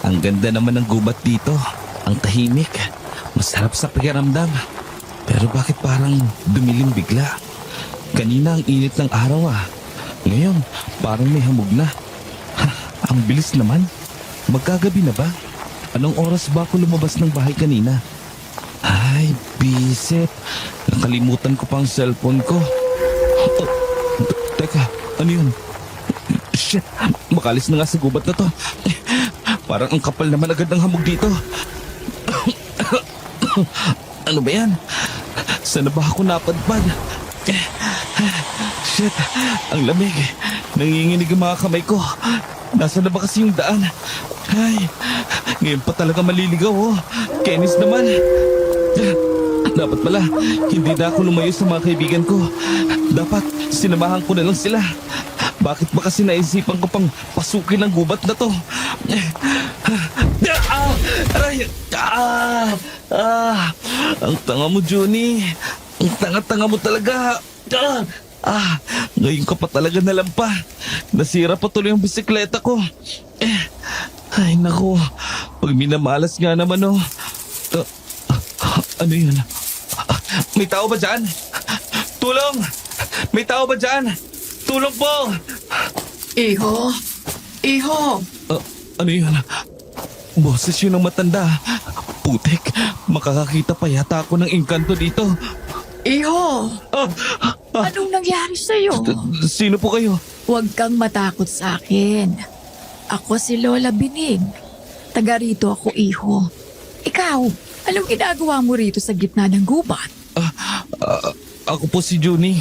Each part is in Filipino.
Ang ganda naman ng gubat dito. Ang tahimik. Masarap sa pakiramdam. Pero bakit parang dumilim bigla? Kanina ang init ng araw ah. Ngayon, parang may hamog na. Ha, ang bilis naman. Magkagabi na ba? Anong oras ba ako lumabas ng bahay kanina? Ay, bisit. Nakalimutan ko pang cellphone ko. Oh, teka, ano yun? Shit, makalis na nga sa gubat na to. Parang ang kapal naman agad ng hamog dito. Ano ba yan? Saan na ba ako napadpad? Shit, ang lamig. Nanginginig ang mga kamay ko. Nasaan na ba kasi yung daan? Ay, ngayon pa talaga maliligaw oh. Kenis naman. Dapat pala, hindi na ako lumayo sa mga kaibigan ko. Dapat, sinamahan ko na lang sila. Bakit ba kasi naisipan ko pang pasukin ang gubat na to? Aray! Ang tanga mo, Johnny. Ang tanga-tanga mo talaga. Ngayon ka pa talaga nalampa. Nasira pa tuloy ang bisikleta ko. Ay, naku. Pag minamalas nga naman, oh. Ano yun? May tao ba dyan? Tulong! May tao ba dyan? Tulong po! Iho! Iho! Ano yun? Boses yun ng matanda. Putik, makakakita pa yata ako ng engkanto dito. Iho! Anong nangyari sa'yo? Sino po kayo? Huwag kang matakot sa akin. Ako si Lola Binig. Taga rito ako, Iho. Ikaw, anong ginagawa mo rito sa gitna ng gubat? Ako po si Johnny.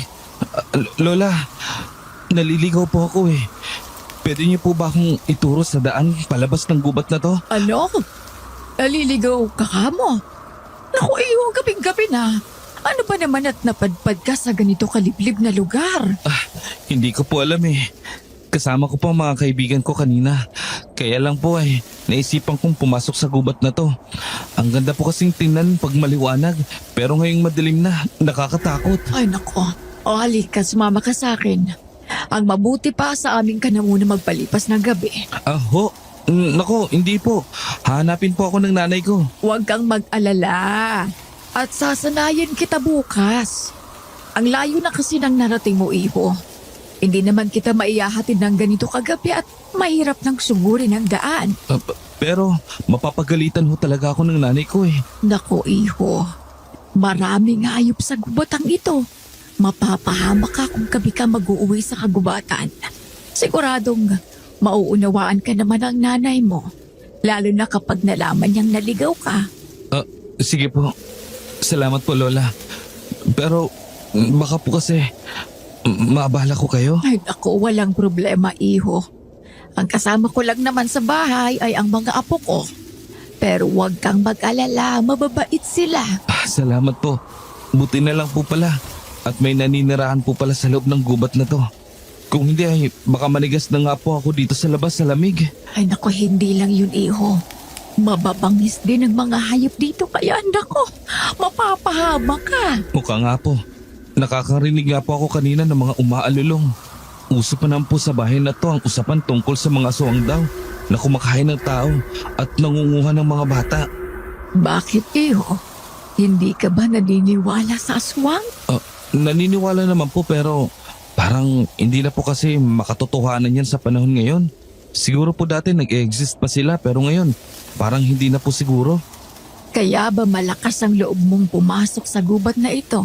Lola, naliligaw po ako eh. Pwede niyo po ba akong ituro sa daan palabas ng gubat na to? Ano? Naliligaw ka mo? Naku, Iho, gabing-gabi na. Ano ba naman at napadpad ka sa ganito kaliblib na lugar? Hindi ko po alam eh. Kasama ko pa ang mga kaibigan ko kanina. Kaya lang po ay naisipan kong pumasok sa gubat na to. Ang ganda po kasing tingnan pag maliwanag. Pero ngayong madilim na, nakakatakot. Ay nako, halika, sumama ka sa akin. Ang mabuti pa sa amin ka na muna magpalipas ng gabi. Nako, hindi po. Hanapin po ako ng nanay ko. Huwag kang mag-alala. At sasanayan kita bukas. Ang layo na kasi ng narating mo, Iho. Hindi naman kita maiyahatid ng ganito kagabi at mahirap nang sungurin ang daan. Pero mapapagalitan ho talaga ako ng nanay ko eh. Nako, Iho. Maraming hayop sa gubatang ito. Mapapahamak ka kung gabi ka mag-uuwi sa kagubatan. Siguradong mauunawaan ka naman ng nanay mo. Lalo na kapag nalaman niyang naligaw ka. Sige po. Salamat po, Lola. Pero baka po kasi maabala ko kayo. Ay naku, walang problema, Iho. Ang kasama ko lang naman sa bahay ay ang mga apo ko. Pero huwag kang mag-alala, mababait sila. Salamat po. Buti na lang po pala. At may naninirahan po pala sa loob ng gubat na to. Kung hindi ay baka manigas na nga po ako dito sa labas sa lamig. Ay naku, hindi lang yun, Iho. Mababangis din ang mga hayop dito kaya naku, mapapahama ka. Mukha nga po. Nakakarinig nga po ako kanina ng mga umaalulong. Uso pa naman po sa bahay na to ang usapan tungkol sa mga aswang daw na kumakain ng tao at nangunguha ng mga bata. Bakit, Iho? Hindi ka ba naniniwala sa aswang? Naniniwala naman po pero parang hindi na po kasi makatotohanan yan sa panahon ngayon. Siguro po dati nag-exist pa sila pero ngayon parang hindi na po siguro. Kaya ba malakas ang loob mong pumasok sa gubat na ito?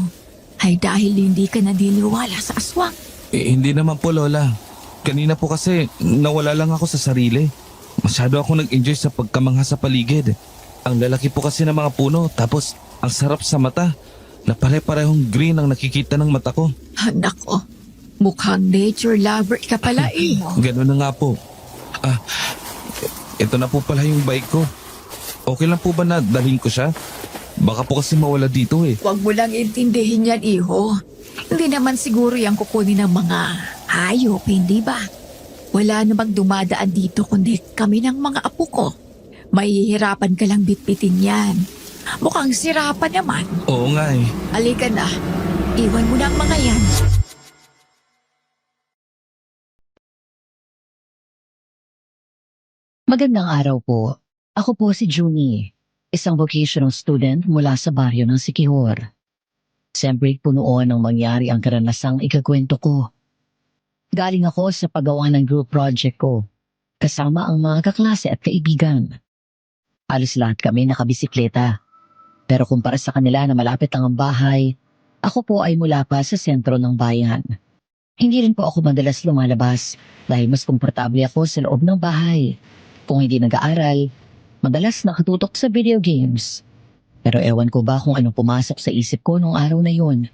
Ay dahil hindi ka naniniwala sa aswang? Hindi naman po, Lola. Kanina po kasi nawala lang ako sa sarili. Masyado ako nag-enjoy sa pagkamangha sa paligid. Ang lalaki po kasi ng mga puno tapos ang sarap sa mata na pare-parehong green ang nakikita ng mata ko. Nako, mukhang nature lover ka pala, Iho. Ganun na nga po. Ito na po pala yung bike ko. Okay lang po ba na dalhin ko siya? Baka po kasi mawala dito eh. Huwag mo lang intindihin yan, Iho. Hindi naman siguro yung kukunin ng mga hayop, hindi ba? Wala namang dumadaan dito kundi kami ng mga apo ko. Mahihirapan ka lang bitbitin yan. Mukhang sira pa naman. Oo nga eh. Halika na. Iwan mo na ang mga yan. Magandang araw po. Ako po si Junie, isang vocational student mula sa baryo ng Siquijor. Siyempre po noon ang mangyari ang karanasang ikakwento ko. Galing ako sa paggawa ng group project ko, kasama ang mga kaklase at kaibigan. Halos lahat kami nakabisikleta. Pero kumpara sa kanila na malapit lang ang bahay, ako po ay mula pa sa sentro ng bayan. Hindi rin po ako madalas lumalabas dahil mas komportable ako sa loob ng bahay. Kung hindi nag-aaral, madalas nakatutok sa video games. Pero ewan ko ba kung anong pumasok sa isip ko nung araw na yun.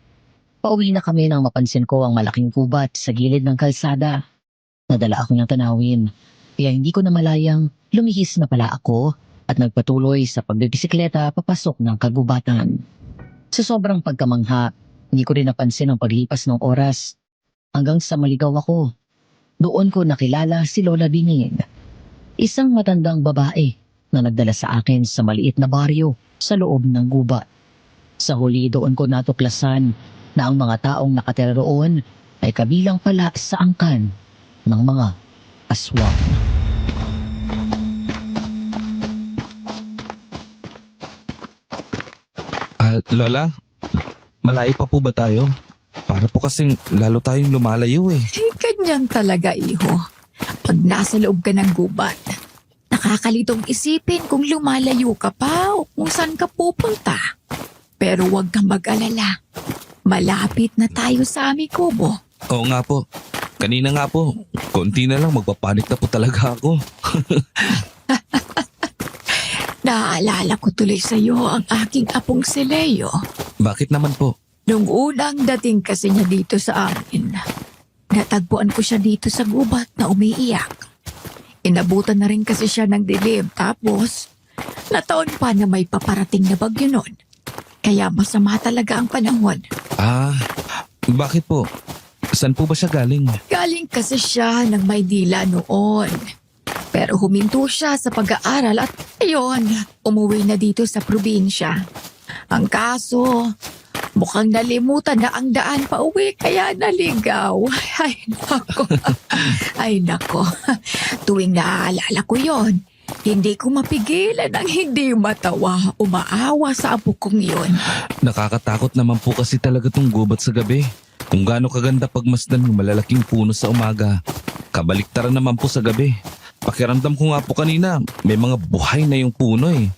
Pauwi na kami nang mapansin ko ang malaking gubat sa gilid ng kalsada. Nadala ako ng tanawin, kaya hindi ko na malayang lumihis na pala ako at nagpatuloy sa pagbibisikleta papasok ng kagubatan. Sa sobrang pagkamangha, hindi ko rin napansin ang paglipas ng oras. Hanggang sa maligaw ako, doon ko nakilala si Lola Bining. Isang matandang babae na nagdala sa akin sa maliit na baryo sa loob ng gubat. Sa huli doon ko natuklasan na ang mga taong nakatira roon ay kabilang pala sa angkan ng mga aswang. Lola, malayo pa po ba tayo? Para po kasing lalo tayong lumalayo eh. Ganyan talaga, iho. Pag nasa loob ka ng gubat, nakakalitong isipin kung lumalayo ka pa o kung saan ka pupunta. Pero huwag kang mag-alala. Malapit na tayo sa aming kubo. Oo nga po. Kanina nga po, konti na lang magpapanik na po talaga ako. Naalala ko tuloy sa iyo ang aking apong si Leo. Bakit naman po? Nung unang dating kasi niya dito sa amin, natagpuan ko siya dito sa gubat na umiiyak. Inabutan na rin kasi siya ng dilim tapos nataon pa na may paparating na bagyo nun. Kaya masama talaga ang panahon. Bakit po? Saan po ba siya galing? Galing kasi siya ng Maynila noon. Pero huminto siya sa pag-aaral at ayun, umuwi na dito sa probinsya. Ang kaso, mukhang nalimutan na ang daan pa uwi kaya naligaw. Ay nako, ay nako. Tuwing naaalala ko yon, hindi ko mapigilan ang hindi matawa, umaawa sa apo kong yon. Nakakatakot naman po kasi talaga tong gubat sa gabi. Kung gaano kaganda pagmasdan ng malalaking puno sa umaga, kabaliktaran naman po sa gabi. Pakiramdam ko nga po kanina, may mga buhay na yung puno eh.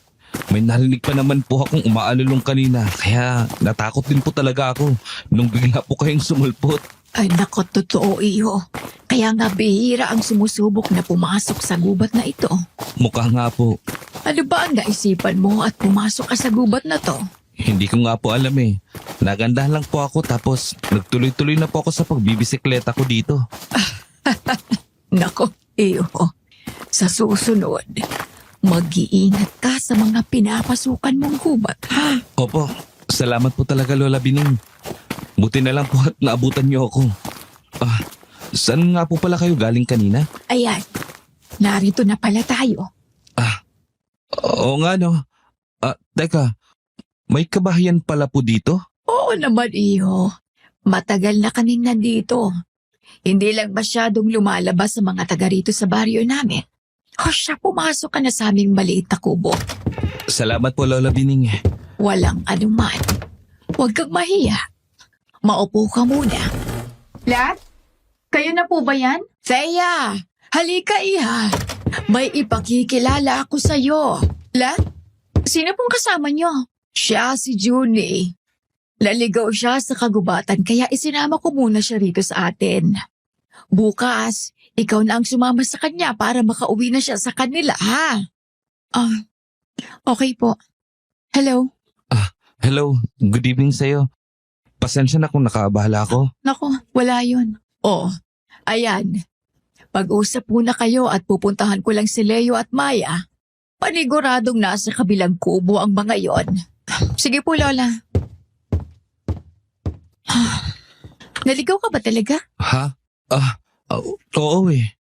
May narinig pa naman po akong umaalulong kanina, kaya natakot din po talaga ako nung bigla po kayong sumulpot. Ay nako, totoo iyo. Kaya nga bihira ang sumusubok na pumasok sa gubat na ito. Mukha nga po. Ano ba ang naisipan mo at pumasok ka sa gubat na to? Hindi ko nga po alam eh. Nagandahan lang po ako tapos nagtuloy-tuloy na po ako sa pagbibisikleta ko dito. Nako, iyo. Sa susunod, mag-iingat ka sa mga pinapasukan mong gubat. Opo, salamat po talaga Lola Bining. Buti na lang po at naabutan niyo ako. Saan nga po pala kayo galing kanina? Ayan, narito na pala tayo. Oo nga no. Teka, may kabahayan pala po dito? Oo naman, iyo. Matagal na kaming nandito. Hindi lang masyadong lumalabas sa mga taga rito sa baryo namin. O siya, pumasok ka na sa aming maliit na kubo. Salamat po Lola Bining. Walang anuman. Huwag kang mahiya. Maupo ka muna. Lat? Kayo na po ba yan? Thea, halika iha. May ipakikilala ako sa'yo. Lat? Sino pong kasama nyo? Siya si Junie. Laligaw siya sa kagubatan kaya isinama ko muna siya rito sa atin. Bukas, ikaw na ang sumama sa kanya para makauwi na siya sa kanila, ha? Okay po. Hello? Hello, good evening sa'yo. Pasensya na kung nakaabala ako. Naku, wala yun. Oh, ayan. Pag-usap muna kayo at pupuntahan ko lang si Leo at Maya. Paniguradong nasa kabilang kubo ang mga yon. Sige po, Lola. Naligaw ka ba talaga? Ha? Oo eh.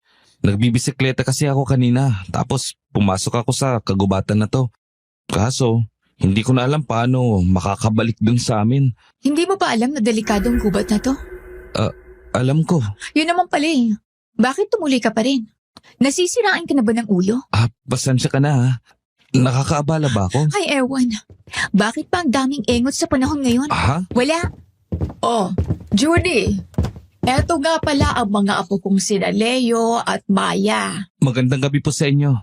Nagbibisikleta kasi ako kanina. Tapos pumasok ako sa kagubatan na to. Kaso, hindi ko na alam paano makakabalik dun sa amin. Hindi mo ba alam na delikadong gubat na to? Alam ko. Yun naman pala eh. Bakit tumuli ka pa rin? Nasisiraan ka na ba ng ulo? Pasensya ka na ha. Nakakaabala ba ako? Ay, ewan. Bakit pa ang daming engot sa panahon ngayon? Ha? Wala. Oh, Judy. Eto nga pala ang mga apo kong sina Leo at Maya. Magandang gabi po sa inyo.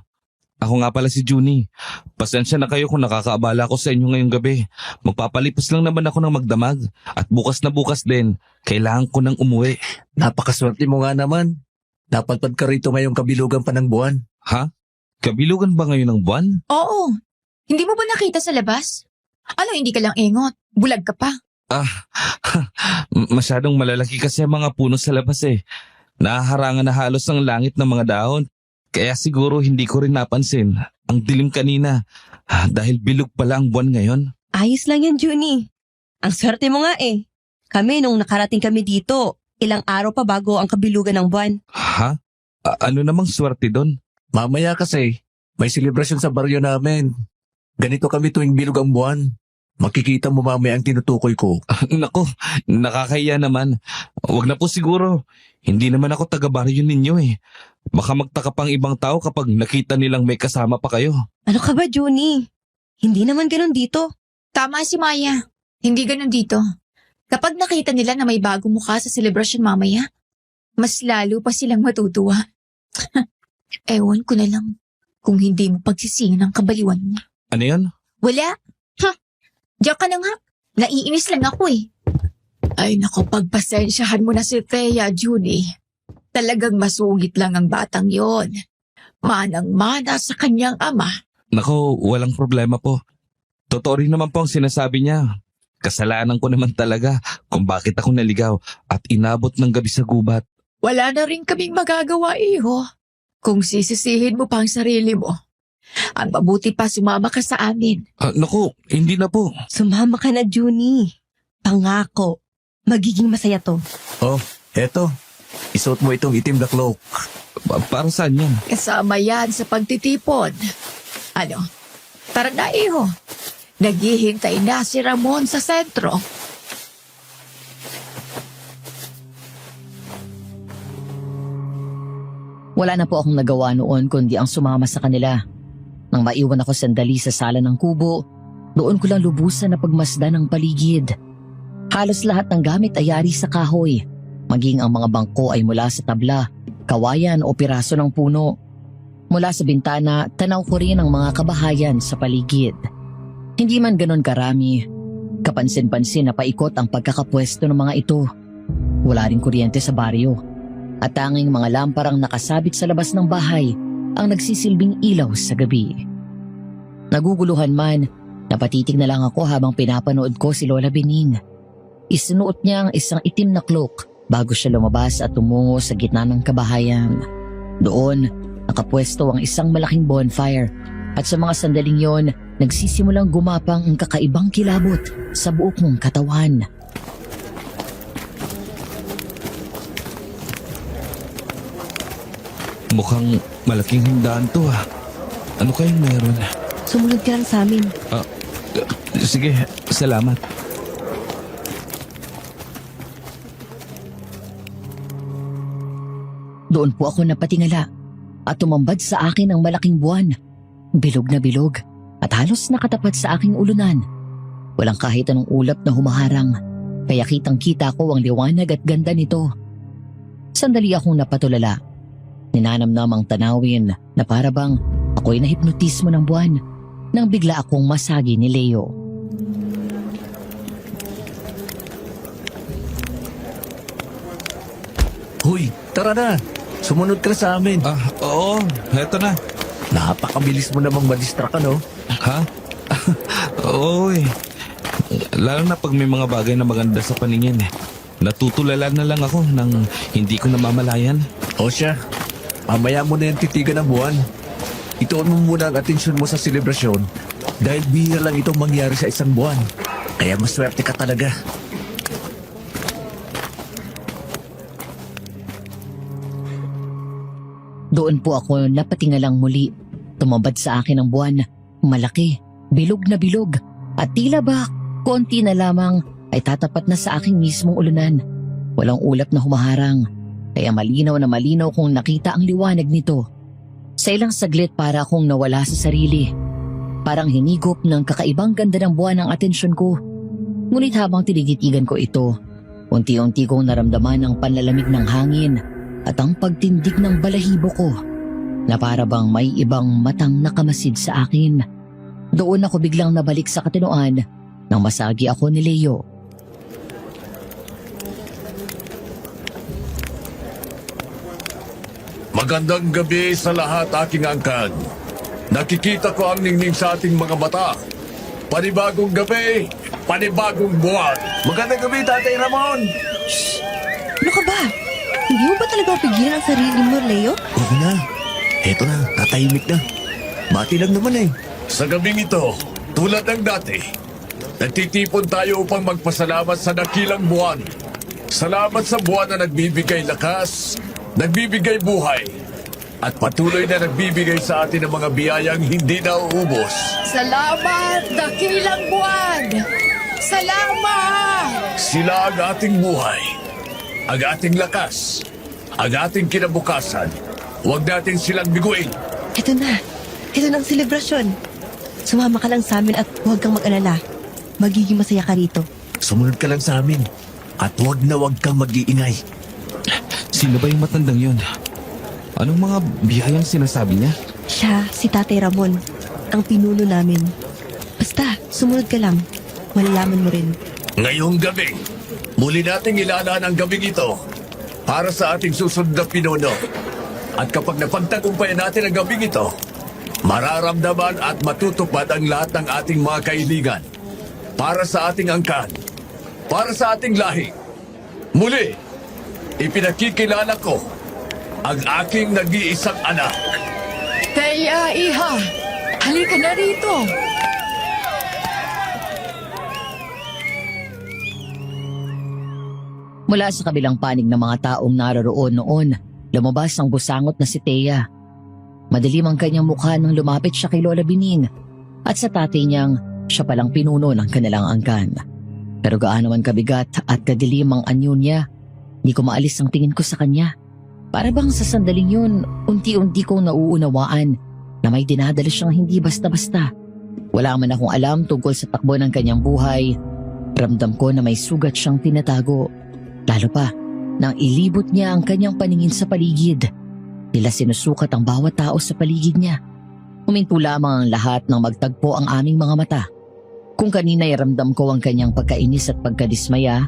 Ako nga pala si Junie. Pasensya na kayo kung nakakaabala ako sa inyo ngayong gabi. Magpapalipas lang naman ako ng magdamag. At bukas na bukas din, kailangan ko nang umuwi. Napakaswerte mo nga naman. Napadpad ka rito ngayong kabilugan pa ng buwan. Ha? Kabilugan ba ngayon ng buwan? Oo. Hindi mo ba nakita sa labas? Ano, hindi ka lang engot? Bulag ka pa. Masyadong malalaki kasi ang mga puno sa labas eh. Nahaharangan na halos ang langit ng mga dahon. Kaya siguro hindi ko rin napansin. Ang dilim kanina. Dahil bilog pala ang buwan ngayon. Ayos lang yan, Junie. Ang swerte mo nga eh. Kami nung nakarating kami dito, ilang araw pa bago ang kabilugan ng buwan. Ha? Ano namang swerte doon? Mamaya kasi, may selebrasyon sa baryo namin. Ganito kami tuwing bilog ang buwan. Makikita mo mamaya ang tinutukoy ko. Nako, nakakahiya naman. Wag na po siguro. Hindi naman ako taga-baryo ninyo eh. Baka magtaka pang ibang tao kapag nakita nilang may kasama pa kayo. Ano ka ba, Junie? Hindi naman ganun dito. Tama si Maya. Hindi ganun dito. Kapag nakita nila na may bagong mukha sa celebration mamaya, mas lalo pa silang matutuwa. Ewan ko na lang kung hindi mo pagsisihin ang kabaliwan mo. Ano yan? Wala. Ha? Diyan ka na nga. Naiinis lang ako eh. Ay nako, pagpasensyahan mo na si Thea, Judy. Talagang masungit lang ang batang yon. Manang-mana sa kanyang ama. Nako, walang problema po. Totoo rin naman po ang sinasabi niya. Kasalanan ko naman talaga kung bakit ako naligaw at inabot ng gabi sa gubat. Wala na rin kaming magagawa, iho. Kung sisisihin mo pa ang sarili mo, ang mabuti pa sumama ka sa amin. Nako, hindi na po. Sumama ka na, Junie. Pangako, magiging masaya to. Oh, eto. Isuot mo itong itim na cloak. Para saan yan? Kasama yan sa pagtitipon. Ano? Tara na, iho. Naghihintay na si Ramon sa sentro. Wala na po akong nagawa noon kundi ang sumama sa kanila. Nang maiwan ako sandali sa sala ng kubo, doon ko lang lubusan na pagmasdan ng paligid. Halos lahat ng gamit ay yari sa kahoy. Maging ang mga bangko ay mula sa tabla, kawayan o piraso ng puno. Mula sa bintana, tanaw ko rin ang mga kabahayan sa paligid. Hindi man ganon karami. Kapansin-pansin na paikot ang pagkakapwesto ng mga ito. Wala rin kuryente sa baryo. At tanging mga lamparang nakasabit sa labas ng bahay ang nagsisilbing ilaw sa gabi. Naguguluhan man, napatitig na lang ako habang pinapanood ko si Lola Bening. Isinuot niya ang isang itim na cloak bago siya lumabas at tumungo sa gitna ng kabahayan. Doon, nakapwesto ang isang malaking bonfire at sa mga sandaling yon, nagsisimulang gumapang ang kakaibang kilabot sa buo kong katawan. Mukhang malaking handaan to ah. Ano kayong meron? Sumunod ka lang sa amin. Sige, salamat. Doon po ako napatingala at tumambad sa akin ang malaking buwan. Bilog na bilog at halos nakatapat sa aking ulunan. Walang kahit anong ulap na humaharang, kaya kitang-kita ko ang liwanag at ganda nito. Sandali akong napatulala. Ninanamnamang tanawin na para bang ako'y nahipnotismo ng buwan nang bigla akong masagi ni Leo. Hoy, tara na. Sumunod ka na sa amin. Oo, heto na. Napakabilis mo namang madistract no? Ha? Oo eh. Lalo na pag may mga bagay na maganda sa paningin eh. Natutulala na lang ako nang hindi ko namamalayan. O siya, mamaya mo na yung titigan ng buwan. Ituon mo muna ang atensyon mo sa selebrasyon dahil bihira lang itong mangyari sa isang buwan. Kaya maswerte ka talaga. Doon po ako napatingalang muli. Tumambad sa akin ang buwan. Malaki, bilog na bilog. At tila ba, konti na lamang ay tatapat na sa aking mismong ulunan. Walang ulap na humaharang. Kaya malinaw na malinaw kong nakita ang liwanag nito. Sa ilang saglit para akong nawala sa sarili. Parang hinigop ng kakaibang ganda ng buwan ang atensyon ko. Ngunit habang tinigitigan ko ito, unti-unti kong naramdaman ang panlalamig ng hangin at ang pagtindig ng balahibo ko na para bang may ibang matang nakamasid sa akin. Doon ako biglang nabalik sa katinoan nang masagi ako ni Leo. Magandang gabi sa lahat, aking angkan. Nakikita ko ang ningning sa ating mga mata. Panibagong gabi, panibagong buwan. Magandang gabi, Tatay Ramon. Ano ka ba? Hindi mo ba talaga pigilan ang sarili mo, Leo? Oo na. Eto na, tatahimik na. Mati lang naman eh. Sa gabing ito, tulad ng dati, nagtitipon tayo upang magpasalamat sa dakilang buwan. Salamat sa buwan na nagbibigay lakas, nagbibigay buhay, at patuloy na nagbibigay sa atin ng mga biyayang hindi nauubos. Salamat, dakilang buwan! Salamat! Sila ang ating buhay, ang ating lakas, ang ating kinabukasan. Huwag natin silang biguin. Ito na. Ito na ang selebrasyon. Sumama ka lang sa amin at huwag kang mag-alala. Magiging masaya ka rito. Sumunod ka lang sa amin at huwag kang mag-iingay. Sino ba yung matandang yun? Anong mga biyayang sinasabi niya? Siya, si Tatay Ramon, ang pinuno namin. Basta, sumunod ka lang. Malalaman mo rin. Ngayong gabi, muli nating ilalaan ang gabing ito para sa ating susunod na pinuno. At kapag napagtagumpayan natin ang gabing ito, mararamdaman at matutupad ang lahat ng ating mga kaibigan para sa ating angkan, para sa ating lahi. Muli, ipinakikilala ko ang aking nag-iisang anak. Teya, iha! Halika na rito! Mula sa kabilang panig ng mga taong naroroon noon, lumabas ang busangot na si Teya. Madilim ang kanyang mukha nang lumapit siya kay Lola Bining at sa tatay niyang siya palang pinuno ng kanilang angkan. Pero gaano man kabigat at kadilim ang anyo niya, di ko maalis ang tingin ko sa kanya. Para bang sa sandaling yun, unti-unti kong nauunawaan na may dinadala siyang hindi basta-basta. Wala man akong alam tungkol sa takbo ng kanyang buhay. Ramdam ko na may sugat siyang tinatago. Lalo pa, nang ilibot niya ang kanyang paningin sa paligid. Tila sinusukat ang bawat tao sa paligid niya. Huminto lamang ang lahat nang magtagpo ang aming mga mata. Kung kanina ay ramdam ko ang kanyang pagkainis at pagkadismaya,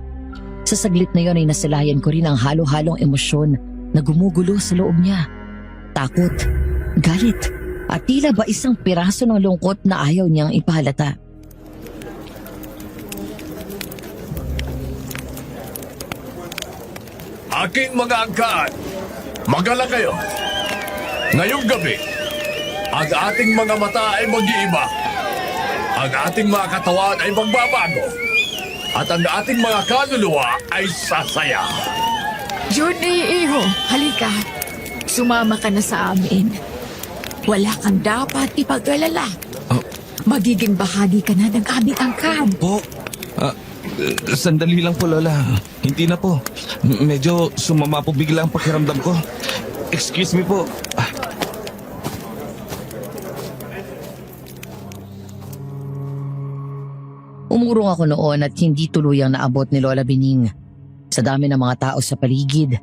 sa saglit na yon ay nasilayan ko rin ang halo-halong emosyon na gumugulo sa loob niya. Takot, galit, at tila ba isang piraso ng lungkot na ayaw niyang ipahalata. Aking mga angkan, magala kayo. Ngayong gabi, ang ating mga mata ay mag-iiba. Ang ating mga katawan ay magbabago. At ang ating mga kaluluwa ay sasaya. Judy, iho, halika. Sumama ka na sa amin. Wala kang dapat ipag-alala. Oh. Magiging bahagi ka na ng aming angkan. Po, sandali lang po, Lola. Hindi na po. Medyo sumama po bigla ang pakiramdam ko. Excuse me po. Umurong ako noon at hindi tuluyang naabot ni Lola Bining. Sa dami ng mga tao sa paligid,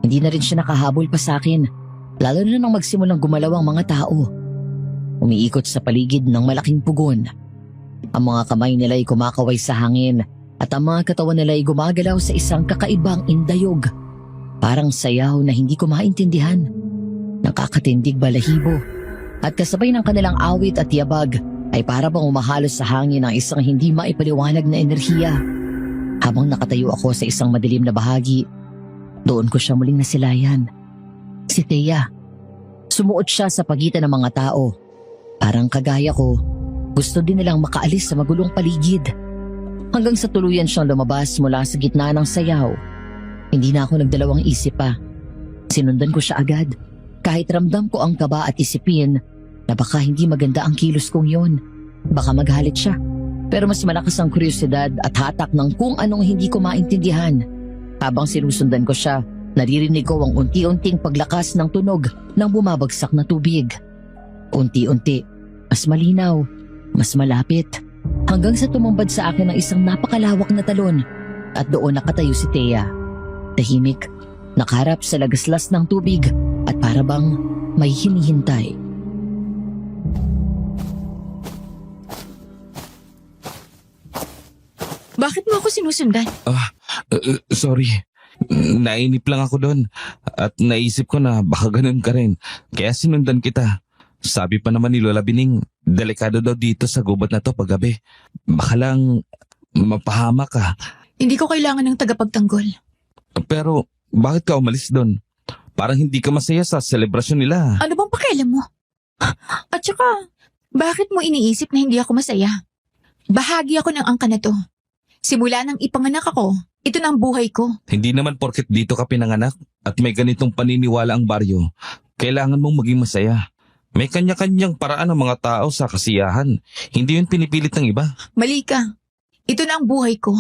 hindi na rin siya nakahabol pa sa akin, lalo na nang magsimulang gumalaw ang mga tao. Umiikot sa paligid ng malaking pugon. Ang mga kamay nila ay kumakaway sa hangin at ang mga katawan nila ay gumagalaw sa isang kakaibang indayog. Parang sayaw na hindi ko maintindihan. Nakakatindig balahibo at kasabay ng kanilang awit at yabag ay para bang umahalos sa hangin ang isang hindi maipaliwanag na enerhiya. Habang nakatayo ako sa isang madilim na bahagi, doon ko siya muling nasilayan. Si Teya. Sumuot siya sa pagitan ng mga tao. Parang kagaya ko, gusto din nilang makaalis sa magulong paligid. Hanggang sa tuluyan siyang lumabas mula sa gitna ng sayaw. Hindi na ako nagdalawang isip pa. Sinundan ko siya agad, kahit ramdam ko ang kaba at isipin na baka hindi maganda ang kilos kong yon. Baka maghalit siya. Pero mas malakas ang kuryosidad at hatak ng kung anong hindi ko maintindihan. Habang sinusundan ko siya, naririnig ko ang unti-unting paglakas ng tunog ng bumabagsak na tubig. Unti-unti, mas malinaw mas malapit, hanggang sa tumambad sa akin ang isang napakalawak na talon at doon nakatayo si Thea. Tahimik, nakaharap sa lagaslas ng tubig at para bang may hinihintay. Bakit mo ako sinusundan? Sorry. Nainip lang ako doon. At naisip ko na baka ganun ka rin. Kaya sinundan kita. Sabi pa naman ni Lola Bining, delikado daw dito sa gubat na to paggabi. Baka lang mapahamak ka. Hindi ko kailangan ng tagapagtanggol. Pero bakit ka umalis doon? Parang hindi ka masaya sa selebrasyon nila. Ano bang pakialam mo? At saka, bakit mo iniisip na hindi ako masaya? Bahagi ako ng angka na to. Simula nang ipanganak ako, ito na ang buhay ko. Hindi naman porket dito ka pinanganak at may ganitong paniniwala ang baryo, kailangan mong maging masaya. May kanya-kanyang paraan ng mga tao sa kasiyahan. Hindi yun pinipilit ng iba. Mali ka. Ito na ang buhay ko.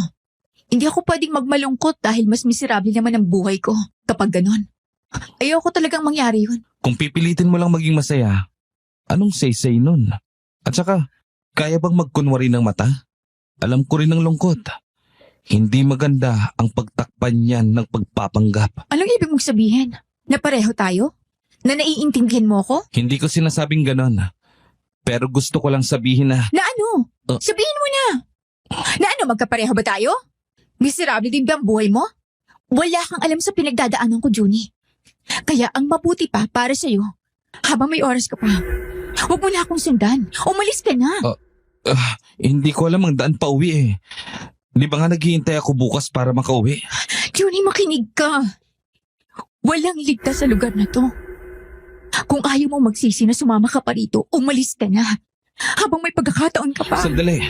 Hindi ako pwedeng magmalungkot dahil mas miserable naman ang buhay ko kapag ganon. Ayoko talagang mangyari yun. Kung pipilitin mo lang maging masaya, anong say-say nun? At saka, kaya bang magkunwari ng mata? Alam ko rin ang lungkot. Hindi maganda ang pagtakpan niyan ng pagpapanggap. Anong ibig mong sabihin? Na pareho tayo? Na naiintindihan mo ko? Hindi ko sinasabing ganon. Pero gusto ko lang sabihin na Na ano? Sabihin mo na! Na ano, magkapareho ba tayo? Miserable din ba ang buhay mo? Wala kang alam sa pinagdadaanan ko, Junie. Kaya ang mabuti pa para sa'yo, habang may oras ka pa, huwag mo na akong sundan. Umalis ka na. hindi ko alam ang daan pa uwi eh. Di ba nga naghihintay ako bukas para makauwi? Junie, makinig ka. Walang ligtas sa lugar na to. Kung ayaw mo magsisi na sumama ka pa rito, umalis ka na. Habang may pagkakataon ka pa. Sandali.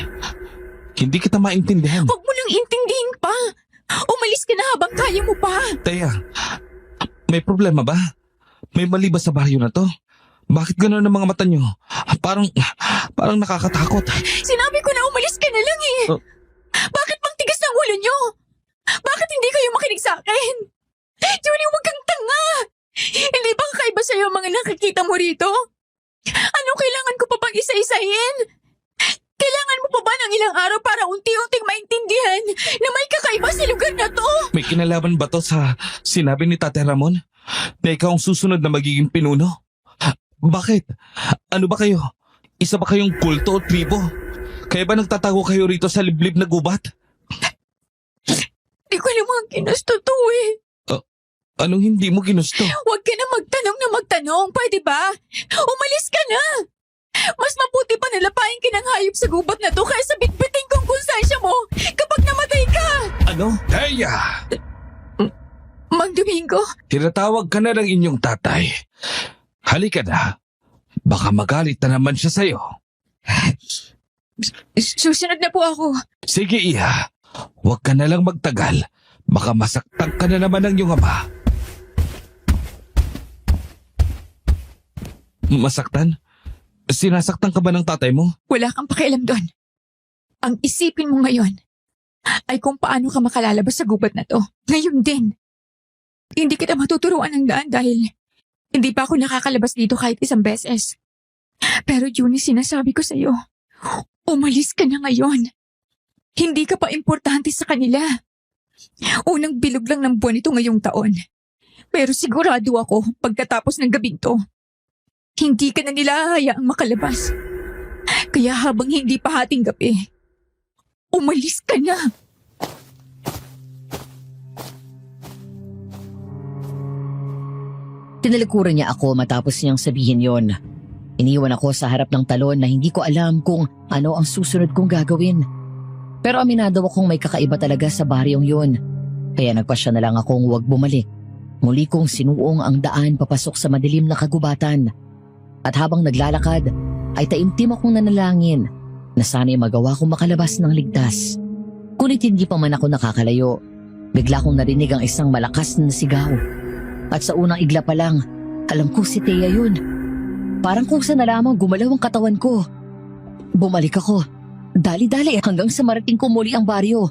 Hindi kita maintindihan. Huwag mo nang intindihin pa. Umalis ka na habang kaya mo pa. Taya, may problema ba? May mali ba sa baryo na to? Bakit gano'n ang mga mata nyo? Parang nakakatakot. Sinabi ko na umalis ka na lang eh. Bakit bang tigas ang ulo nyo? Bakit hindi kayo makinig sa akin? Julie, huwag kang tanga. Hindi ba kakaiba sa'yo ang mga nakikita mo rito? Anong kailangan ko pa bang isa-isahin? Kailangan mo pa ba ng ilang araw para unti-unting maintindihan na may kakaiba sa lugar na to? May kinalaman ba to sa sinabi ni Tate Ramon? Na ikaw ang susunod na magiging pinuno? Bakit? Ano ba kayo? Isa ba kayong kulto o tribo? Kaya ba nagtatago kayo rito sa liblib na gubat? Di ko naman ginusto to eh. Anong hindi mo ginusto? Huwag ka na magtanong, pwede ba? Umalis ka na! Mas mabuti pa nalapain ka ng hayop sa gubat na to kaysa bitbitin kong konsensya mo kapag namatay ka! Ano? Taya! Mang Domingo, Tinatawag ka na ng inyong tatay. Halika na. Baka magalit na naman siya sa'yo. susunod na po ako. Sige, Iha. Huwag ka na lang magtagal. Baka masaktan ka na naman ng iyong ama. Masaktan? Sinasaktan ka ba ng tatay mo? Wala kang pakialam doon. Ang isipin mo ngayon ay kung paano ka makalalabas sa gubat na to. Ngayon din. Hindi kita matuturuan ng daan dahil hindi pa ako nakakalabas dito kahit isang beses. Pero Junie, sinasabi ko sa'yo, umalis ka na ngayon. Hindi ka pa importante sa kanila. Unang bilog lang ng buwan ito ngayong taon. Pero sigurado ako pagkatapos ng gabing to, hindi ka na nila hayaang makalabas. Kaya habang hindi pa hating gabi, umalis ka na. Tinalikuran niya ako matapos niyang sabihin yon. Iniwan ako sa harap ng talon na hindi ko alam kung ano ang susunod kong gagawin. Pero aminado akong may kakaiba talaga sa baryong yun. Kaya nagpasya na lang akong huwag bumalik. Muli kong sinuong ang daan papasok sa madilim na kagubatan. At habang naglalakad, ay taimtim akong nanalangin na sana'y magawa kong makalabas ng ligtas. Kunit hindi pa man ako nakakalayo, bigla kong narinig ang isang malakas na sigaw. At sa unang igla pa lang, alam ko si Thea yun. Parang kusa na lamang gumalaw ang katawan ko. Bumalik ako, dali-dali hanggang sa marating ko muli ang baryo.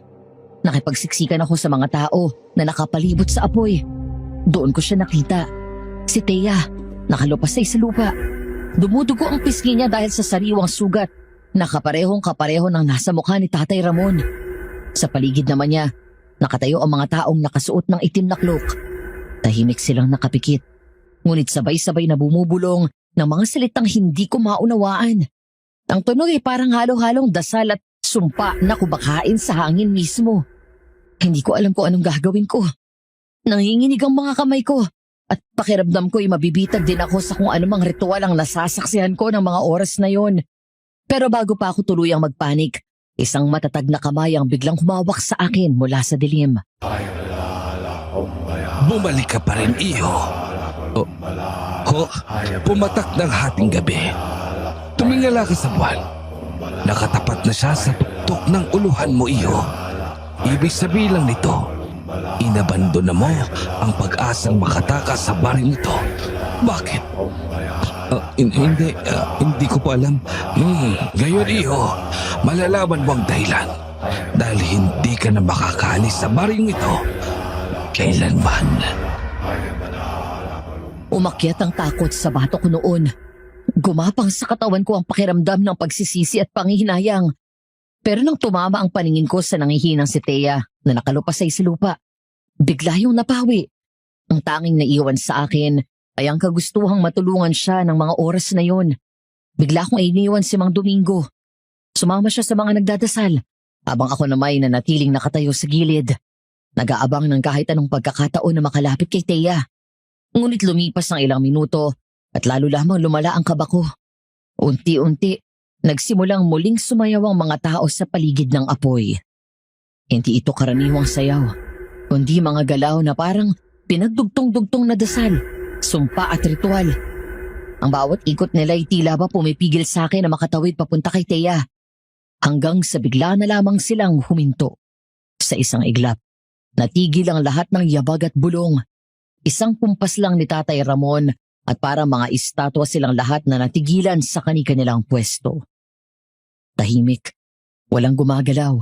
Nakipagsiksikan ako sa mga tao na nakapalibot sa apoy. Doon ko siya nakita. Si Thea, nakalupas sa lupa. Dumudugo ang pisngi niya dahil sa sariwang sugat Nakaparehong kapareho ng nasa mukha ni Tatay Ramon. Sa paligid naman niya, nakatayo ang mga taong nakasuot ng itim na cloak. Tahimik silang nakapikit. Ngunit sabay-sabay na bumubulong ng mga salitang hindi ko maunawaan. Ang tunog ay parang halo-halong dasal at sumpa na kubakain sa hangin mismo. Hindi ko alam kung anong gagawin ko. Nanginginig ang mga kamay ko at pakiramdam ko ay mabibitag din ako sa kung anumang ritual ang nasasaksihan ko ng mga oras na yon. Pero bago pa ako tuluyang magpanik, isang matatag na kamay ang biglang humawak sa akin mula sa dilim. Bumalik ka pa rin, iho. Pumatak ng hating gabi. Tumingala ka sa buwan. Nakatapat na siya sa tuktok ng uluhan mo, iho. Ibig sabihin lang nito, inabandona mo ang pag-asang makatakas sa baring ito. Bakit? Hindi ko pa alam. Ngayon, iho, malalaman mo ang dahilan. Dahil hindi ka na makakalis sa baring ito kailanman. Umakyat ang takot sa bato ko noon. Gumapang sa katawan ko ang pakiramdam ng pagsisisi at panghihinayang. Pero nang tumama ang paningin ko sa nangihinang si Thea na nakalupasay sa lupa, bigla yung napawi. Ang tanging naiwan sa akin ay ang kagustuhang matulungan siya ng mga oras na yon. Bigla kong iniwan si Mang Domingo. Sumama siya sa mga nagdadasal, habang ako naman na natiling nakatayo sa gilid. Nag-aabang ng kahit anong pagkakataon na makalapit kay Thea. Ngunit lumipas ng ilang minuto at lalo lamang lumala ang kaba ko. Unti-unti, nagsimulang muling sumayaw ang mga tao sa paligid ng apoy. Hindi ito karaniwang sayaw, kundi mga galaw na parang pinagdugtong-dugtong na dasal, sumpa at ritual. Ang bawat ikot nila ay tila ba pumipigil sa akin na makatawid papunta kay Thea. Hanggang sa bigla na lamang silang huminto. Sa isang iglap, natigil ang lahat ng yabag at bulong. Isang kumpas lang ni Tatay Ramon at para mga estatwa silang lahat na natigilan sa kani-kanilang pwesto. Tahimik, walang gumagalaw.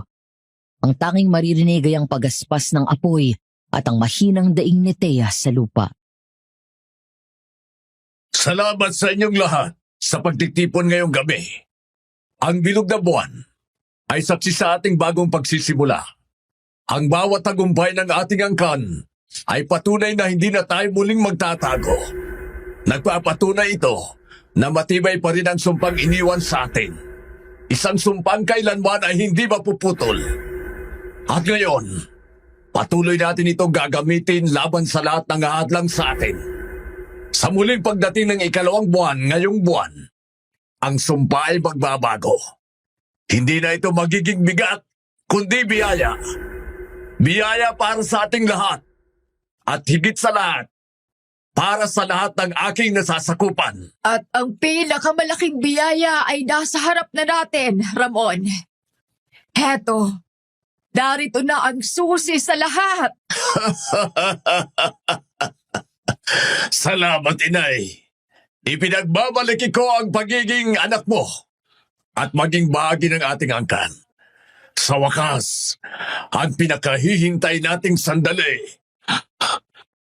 Ang tanging maririnig ay ang pagaspas ng apoy at ang mahinang daing ni Thea sa lupa. Salamat sa inyong lahat sa pagtitipon ngayong gabi. Ang bilog na buwan ay saksi sa ating bagong pagsisimula. Ang bawat tagumpay ng ating angkan ay patunay na hindi na tayo muling magtatago. Nagpapatunay ito na matibay pa rin ang sumpang iniwan sa atin. Isang sumpang kailanman ay hindi mapuputol. At ngayon, patuloy natin itong gagamitin laban sa lahat ng ahadlang sa atin. Sa muling pagdating ng ikalawang buwan ngayong buwan, ang sumpa ay magbabago. Hindi na ito magiging bigat, kundi biyaya. Biyaya para sa ating lahat. At higit sa lahat, para sa lahat ng aking nasasakupan. At ang pinakamalaking biyaya ay nasa harap na natin, Ramon. Heto, darito na ang susi sa lahat. Salamat, Inay. Ipinagbabalik ko ang pagiging anak mo at maging bahagi ng ating angkan. Sa wakas, ang pinakahihintay nating sandali.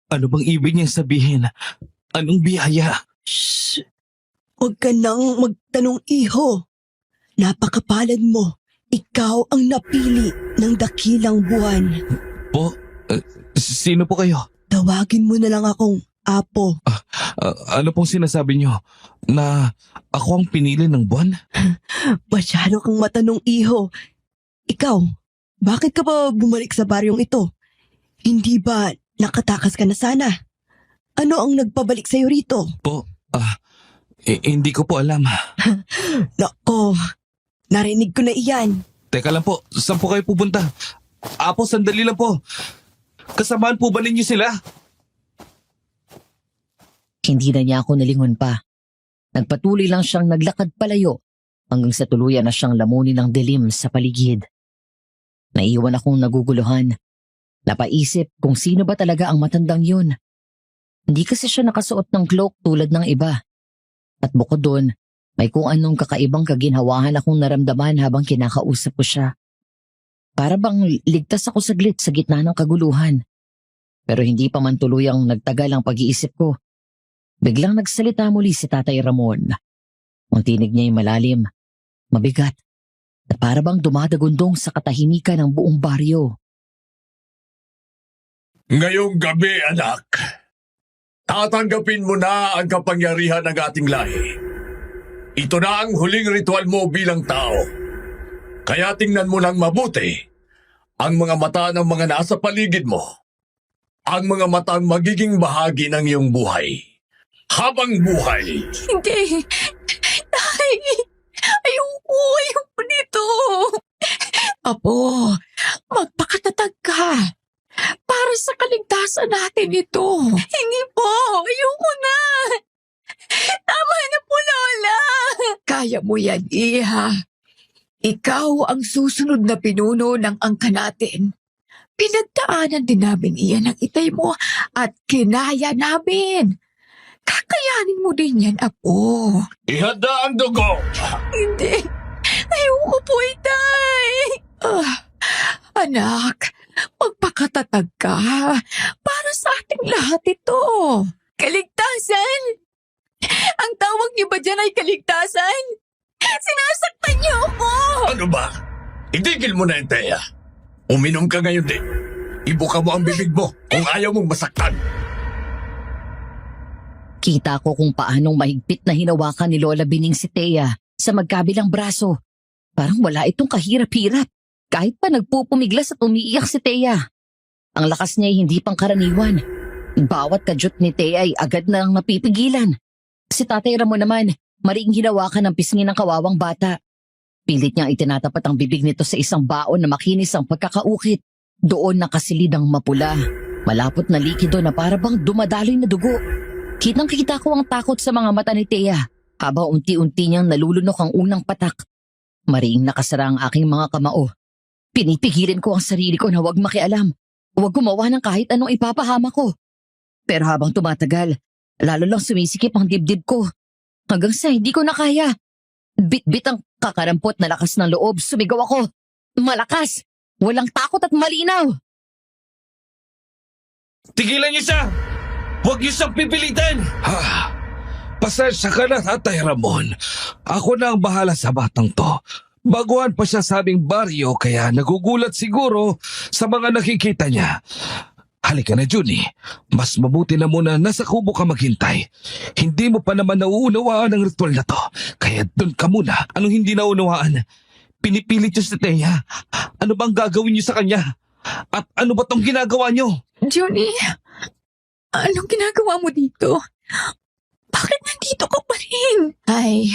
Ano bang ibig niyang sabihin? Anong biyaya? Shh! Huwag ka nang magtanong, iho. Napakapalad mo. Ikaw ang napili ng dakilang buwan. Po? Sino po kayo? Tawagin mo na lang akong Apo. Ano pong sinasabi niyo? Na ako ang pinili ng buwan? Masyado kang matanong, iho. Ikaw, bakit ka ba bumalik sa baryong ito? Hindi ba nakatakas ka na sana? Ano ang nagpabalik sa'yo rito? Po, hindi ko po alam. Nako, narinig ko na iyan. Teka lang po, saan po kayo pupunta? Apo, sandali lang po. Kasamaan po ba ninyo sila? Hindi na niya ako nalingon pa. Nagpatuloy lang siyang naglakad palayo hanggang sa tuluyan na siyang lamunin ng dilim sa paligid. Naiwan akong naguguluhan. Napaisip kung sino ba talaga ang matandang yun. Hindi kasi siya nakasuot ng cloak tulad ng iba. At bukod doon, may kung anong kakaibang kaginhawahan akong naramdaman habang kinakausap ko siya. Para bang ligtas ako saglit sa gitna ng kaguluhan. Pero hindi pa man tuluyang nagtagal ang pag-iisip ko. Biglang nagsalita muli si Tatay Ramon. Ang tinig niya ay malalim Mabigat na para bang dumadagundong sa katahimikan ng buong baryo. Ngayong gabi, anak, tatanggapin mo na ang kapangyarihan ng ating lahi. Ito na ang huling ritual mo bilang tao. Kaya tingnan mo lang mabuti ang mga mata ng mga nasa paligid mo. Ang mga matang magiging bahagi ng iyong buhay. Habang buhay. Hindi. Tay, ayoko nito. Apo, magpakatatag ka. Para sa kaligtasan natin ito. Hindi po, ayoko na. Tama na po, Lola. Kaya mo yan, Iha. Ikaw ang susunod na pinuno ng angka natin. Pinagdaanan din namin iyan ang itay mo at kinaya namin. Kakayanin mo din yan, Apo. Ihanda ang dugo. Hindi. Ayoko po, Itay. Anak, magpakatatag ka. Para sa ating lahat ito. Kaligtasan? Ang tawag niyo ba dyan ay kaligtasan? Sinasaktan niyo ako! Ano ba? Itigil mo na, Entea. Uminom ka ngayon din. Ibuka mo ang bibig mo kung ayaw mong masaktan. Kita ko kung paanong mahigpit na hinawakan ni Lola Bining si Thea sa magkabilang braso. Parang wala itong kahirap-hirap. Kahit pa nagpupumiglas at umiiyak si Thea. Ang lakas niya ay hindi pangkaraniwan. Bawat kadyot ni Thea ay agad nang napipigilan. Si Tatay Ramon naman, mariing hinawakan ng pisngi ng kawawang bata. Pilit niyang itinatapat ang bibig nito sa isang baon na makinis ang pagkakaukit. Doon nakasilid ang mapula. Malapot na likido na parabang dumadaloy na dugo. Kitang-kita ko ang takot sa mga mata ni Thea habang unti-unti niyang nalulunok ang unang patak. Mariing nakasara ang aking mga kamao. Pinipigilin ko ang sarili ko na huwag makialam. Huwag gumawa ng kahit anong ipapahama ko. Pero habang tumatagal, lalo lang sumisikip ang dibdib ko. Hanggang sa hindi ko na kaya. Bit-bit ang kakarampot na lakas ng loob, sumigaw ako. Malakas! Walang takot at malinaw! Tigilan niyo siya! Huwag niyo siyang pipilitin! Pasensya ka na, Tatay Ramon. Ako na ang bahala sa batang to. Baguhan pa siya sa aming baryo kaya nagugulat siguro sa mga nakikita niya. Halika na, Junie. Mas mabuti na muna nasa kubo ka maghintay. Hindi mo pa naman nauunawaan ang ritual na to. Kaya dun ka muna. Anong hindi nauunawaan? Pinipilit niyo si Thea. Ano bang gagawin niyo sa kanya? At ano ba tong ginagawa niyo? Johnny, anong ginagawa mo dito? Bakit nandito ka pa rin? Ay,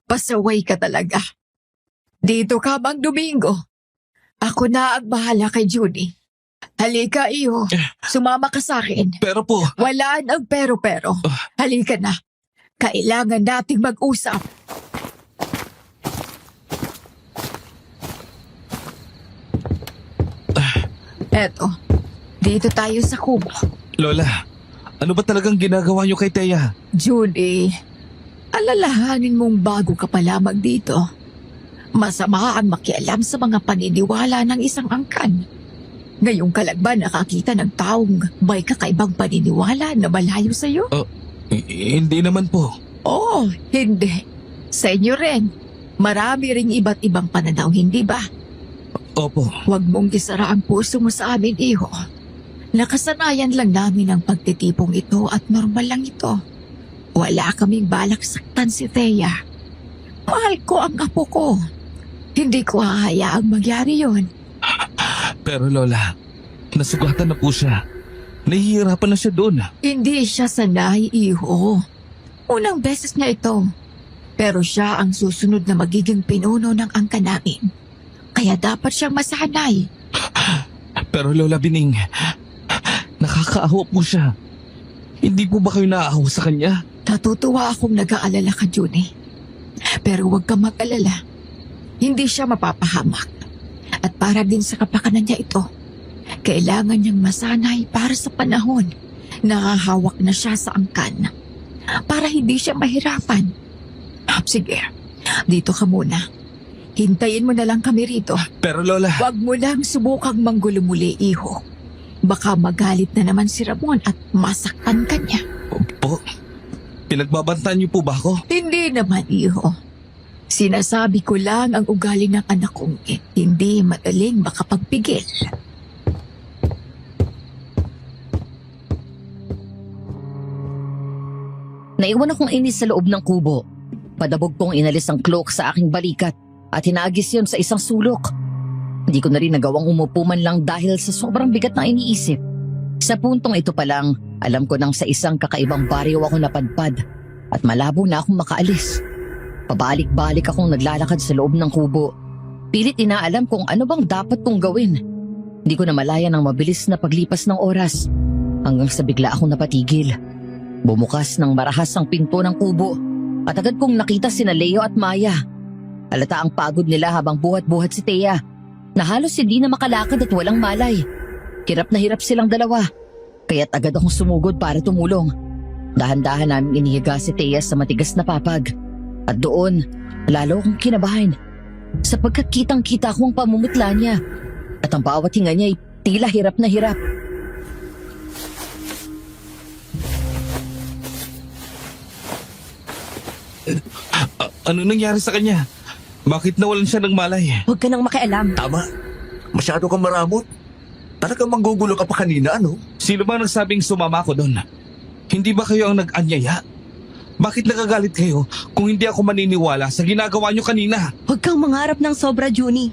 pasaway ka talaga. Dito ka bang Domingo? Ako na ang bahala kay Judy. Halika, iyo. Sumama ka sa akin. Pero po, Wala ang pero-pero. Halika na. Kailangan nating mag-usap. Eto, dito tayo sa kubo. Lola, ano ba talagang ginagawa niyo kay Thea? Judy, alalahanin mong bago ka pa lamang dito. Masama ang makialam sa mga paniniwala ng isang angkan. Ngayong ka lang ba nakakita ng taong may kakaibang paniniwala na malayo sa'yo? Hindi naman po. Oo, hindi. Sa inyo rin. Marami ring iba't ibang pananaw, hindi ba? Opo. Huwag mong gisara ang puso mo sa amin, iho. Nakasanayan lang namin ang pagtitipong ito at normal lang ito. Wala kaming balak saktan si Thea. Mahal ko ang apo ko. Hindi ko hahayaang magyari yon. Pero Lola, nasugatan na po siya. Nahihirapan na siya doon. Hindi siya sanay, iho. Unang beses niya ito. Pero siya ang susunod na magiging pinuno ng angka namin. Kaya dapat siyang masanay. Pero Lola Bining, nakakaawa po siya. Hindi po ba kayo naaawa sa kanya? Natutuwa akong nag-aalala ka, Junie. Pero huwag kang mag-alala. Hindi siya mapapahamak. At para din sa kapakanan niya ito, kailangan niyang masanay para sa panahon na hahawak na siya sa angkan. Para hindi siya mahirapan. Sige, dito ka muna. Hintayin mo na lang kami rito. Pero Lola, Huwag mo lang subukang manggulo muli, iho. Baka magalit na naman si Ramon at masaktan ka niya. po, pinagbabantaan niyo po ba ako? Hindi naman, iho. Sinasabi ko lang ang ugali ng anak kong hindi madaling makapagpigil. Naiwan akong inis sa loob ng kubo. Padabog kong inalis ang cloak sa aking balikat at hinagis yon sa isang sulok. Hindi ko na rin nagawang umupo man lang dahil sa sobrang bigat na iniisip. Sa puntong ito pa lang, alam ko nang sa isang kakaibang baryo ako napadpad at malabo na akong makaalis. Pabalik-balik akong naglalakad sa loob ng kubo. Pilit inaalam kung ano bang dapat kong gawin. Hindi ko na malaya ng mabilis na paglipas ng oras hanggang sa bigla akong napatigil. Bumukas ng marahas ang pinto ng kubo at agad kong nakita sina Leo at Maya. Halata ang pagod nila habang buhat-buhat si Thea na halos hindi na makalakad at walang malay. Hirap na hirap silang dalawa, kaya't agad akong sumugod para tumulong. Dahan-dahan namin inihiga si Thea sa matigas na papag. At doon, lalo akong kinabahan sapagkat kitang-kita ko ang pamumutla niya at ang bawat hinga niya ay tila hirap na hirap. Ano nangyari sa kanya? Bakit nawalan siya ng malay? Huwag ka nang makialam. Tama. Masyado kang maramot. Talagang manggugulo ka pa kanina, ano? Sino ba nagsabing sumama ko doon? Hindi ba kayo ang nag-anyaya? Bakit nagagalit kayo kung hindi ako maniniwala sa ginagawa niyo kanina? Huwag kang mangarap ng sobra, Junie.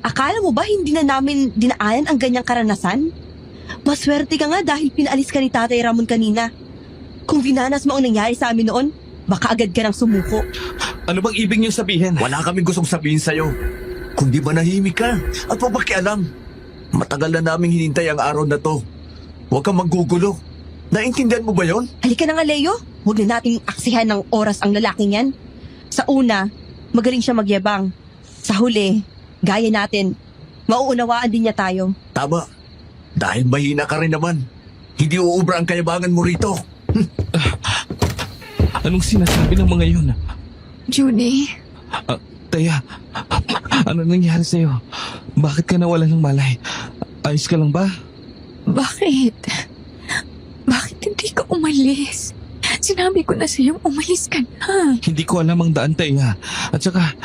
Akala mo ba hindi na namin dinaanan ang ganyang karanasan? Maswerte ka nga dahil pinaalis ka ni Tatay Ramon kanina. Kung dinanas mo ang nangyari sa amin noon, baka agad ka nang sumuko. Ano bang ibig niyo sabihin? Wala kaming gustong sabihin sa'yo. Kung di manahimik ka at papakialam. Matagal na naming hinintay ang araw na to. Huwag kang manggugulo. Naintindihan mo ba yon? Halika na nga, Leo. Huwag na nating aksihan ng oras ang lalaking yan. Sa una, magaling siya magyabang. Sa huli, gaya natin, mauunawaan din niya tayo. Tama. Dahil mahina ka rin naman. Hindi uubra ang kayabangan mo rito. Anong sinasabi ng mga yun? Junie, Taya, ano nangyari sa'yo? Bakit ka nawalan ng malay? Ayos ka lang ba? Bakit? Bakit hindi ka umalis? Sinabi ko na sa'yong umalis ka na. Hindi ko alam ang daan, Taya. At saka,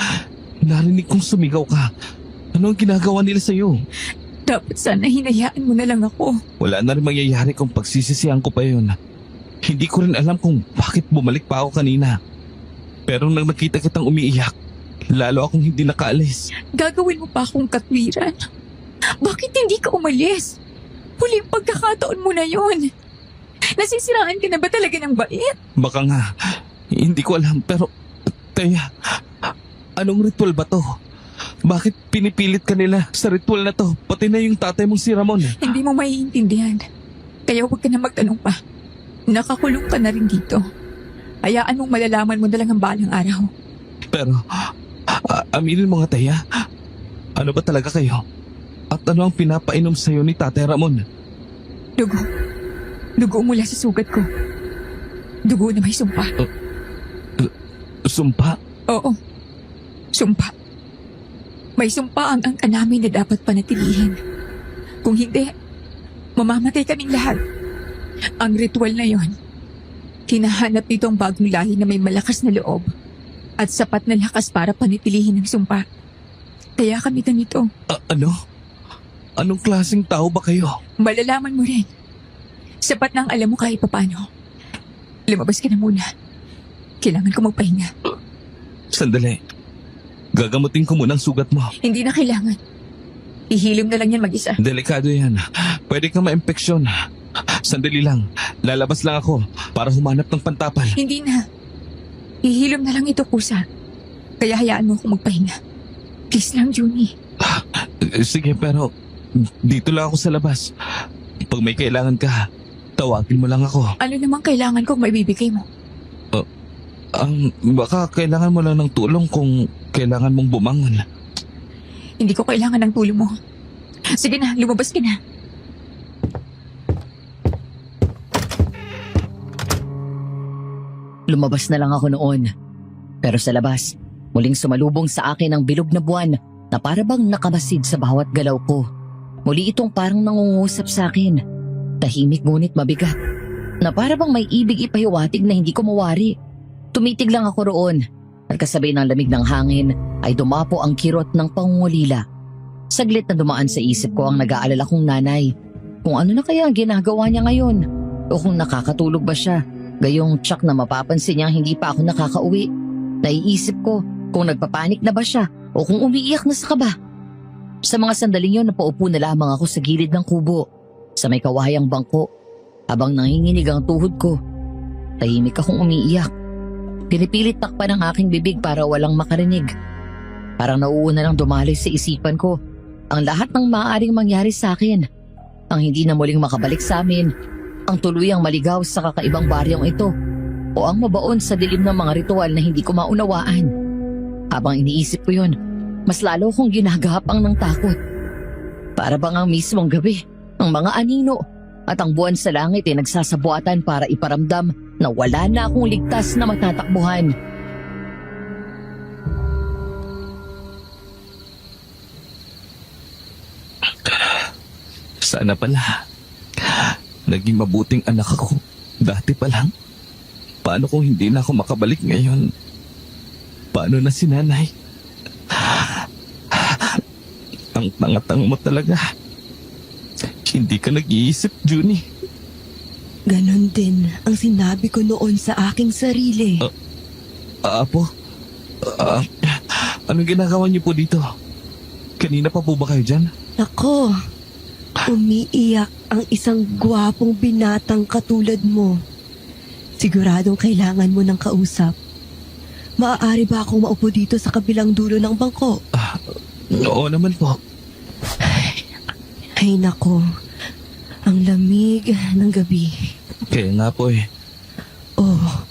narinig kong sumigaw ka. Ano ang ginagawa nila sa'yo? Dapat sana hinayaan mo na lang ako. Wala na rin mangyayari kung pagsisisihan ko pa yun. Hindi ko rin alam kung bakit bumalik pa ako kanina. Pero nang nakita kitang umiiyak, lalo akong hindi nakaalis. Gagawin mo pa akong katwiran. Bakit hindi ka umalis? Huling pagkakataon mo na yon. Nasisiraan ka na ba talaga ng bait? Baka nga, hindi ko alam. Pero, Taya, anong ritual ba to? Bakit pinipilit ka nila sa ritual na to? Pati na yung tatay mong si Ramon. Hindi mo maiintindihan. Kaya huwag ka na magtanong pa. Nakakulong ka na rin dito. Hayaan mong malalaman mo na lang ang balang araw. Pero, aminin mo nga, Taya, ano ba talaga kayo? At ano ang pinapainom sa'yo ni Tatay Ramon? Dugo. Dugo mula sa sugat ko. Dugo na may sumpa. Sumpa? Oo. Sumpa. May sumpa ang angka namin na dapat panatilihin. Kung hindi, mamamatay kaming lahat. Ang ritual na yon, hinahanap nito ang bagong lahi na may malakas na loob at sapat na lakas para panatilihin ang sumpa. Kaya kami ganito. Ano? Anong klaseng tao ba kayo? Malalaman mo rin. Sapat na ang alam mo kahit papano. Lumabas ka na muna. Kailangan ko magpahinga. Sandali. Gagamutin ko muna ang sugat mo. Hindi na kailangan. Ihilom na lang yan mag-isa. Delikado yan. Pwede kang ma-impeksyon. Sandali lang. Lalabas lang ako para humanap ng pantapal. Hindi na. Ihilom na lang ito, pusa. Kaya hayaan mo akong magpahinga. Please lang, Junie. Sige, pero dito lang ako sa labas. Pag may kailangan ka, tawagin mo lang ako. Ano namang kailangan kong maibibigay mo? Baka kailangan mo lang ng tulong kung kailangan mong bumangon. Hindi ko kailangan ng tulong mo. Sige na, lumabas ka na. Lumabas na lang ako noon. Pero sa labas, muling sumalubong sa akin ang bilog na buwan na para bang nakamasid sa bawat galaw ko. Muli itong parang nangungusap sa akin. Tahimik ngunit mabigat. Na para bang may ibig ipahiwatig na hindi ko mawari. Tumitig lang ako roon. At kasabay ng lamig ng hangin ay dumapo ang kirot ng pangungulila. Saglit na dumaan sa isip ko ang nag-aalala kong nanay. Kung ano na kaya ang ginagawa niya ngayon o kung nakakatulog ba siya. Gayong tsak na mapapansin niya hindi pa ako nakakauwi. Naiisip ko kung nagpapanik na ba siya o kung umiiyak na sa kaba. Sa mga sandaling yun, napaupo na lamang ako sa gilid ng kubo sa may kawahayang bangko habang nanginginig ang tuhod ko. Tahimik akong umiiyak. Pinipilit takpan ang aking bibig para walang makarinig. Parang nauuna nang dumaloy sa isipan ko ang lahat ng maaaring mangyari sa akin. Ang hindi na muling makabalik sa amin, ang tuluyang maligaw sa kakaibang baryong ito, o ang mabaon sa dilim ng mga ritual na hindi ko maunawaan. Habang iniisip ko yun, mas lalo kong ginagahapang ng takot. Para bang ang mismong gabi, ang mga anino at ang buwan sa langit ay nagsasabuatan para iparamdam na wala na akong ligtas na matatakbuhan. Sana pala. Naging mabuting anak ako. Dati pa lang. Paano kung hindi na ako makabalik ngayon? Paano na si nanay? Ang tanga-tanga mo talaga. Hindi ka nag-iisip, Junie. Ganon din ang sinabi ko noon sa aking sarili. Apo? Anong ginagawa niyo po dito? Kanina pa po ba kayo dyan? Nako, umiiyak ang isang gwapong binatang katulad mo. Siguradong kailangan mo ng kausap. Maaari ba akong maupo dito sa kabilang dulo ng bangko? Oo naman po. Ay nako, ang lamig ng gabi. Kaya nga po eh. Oh,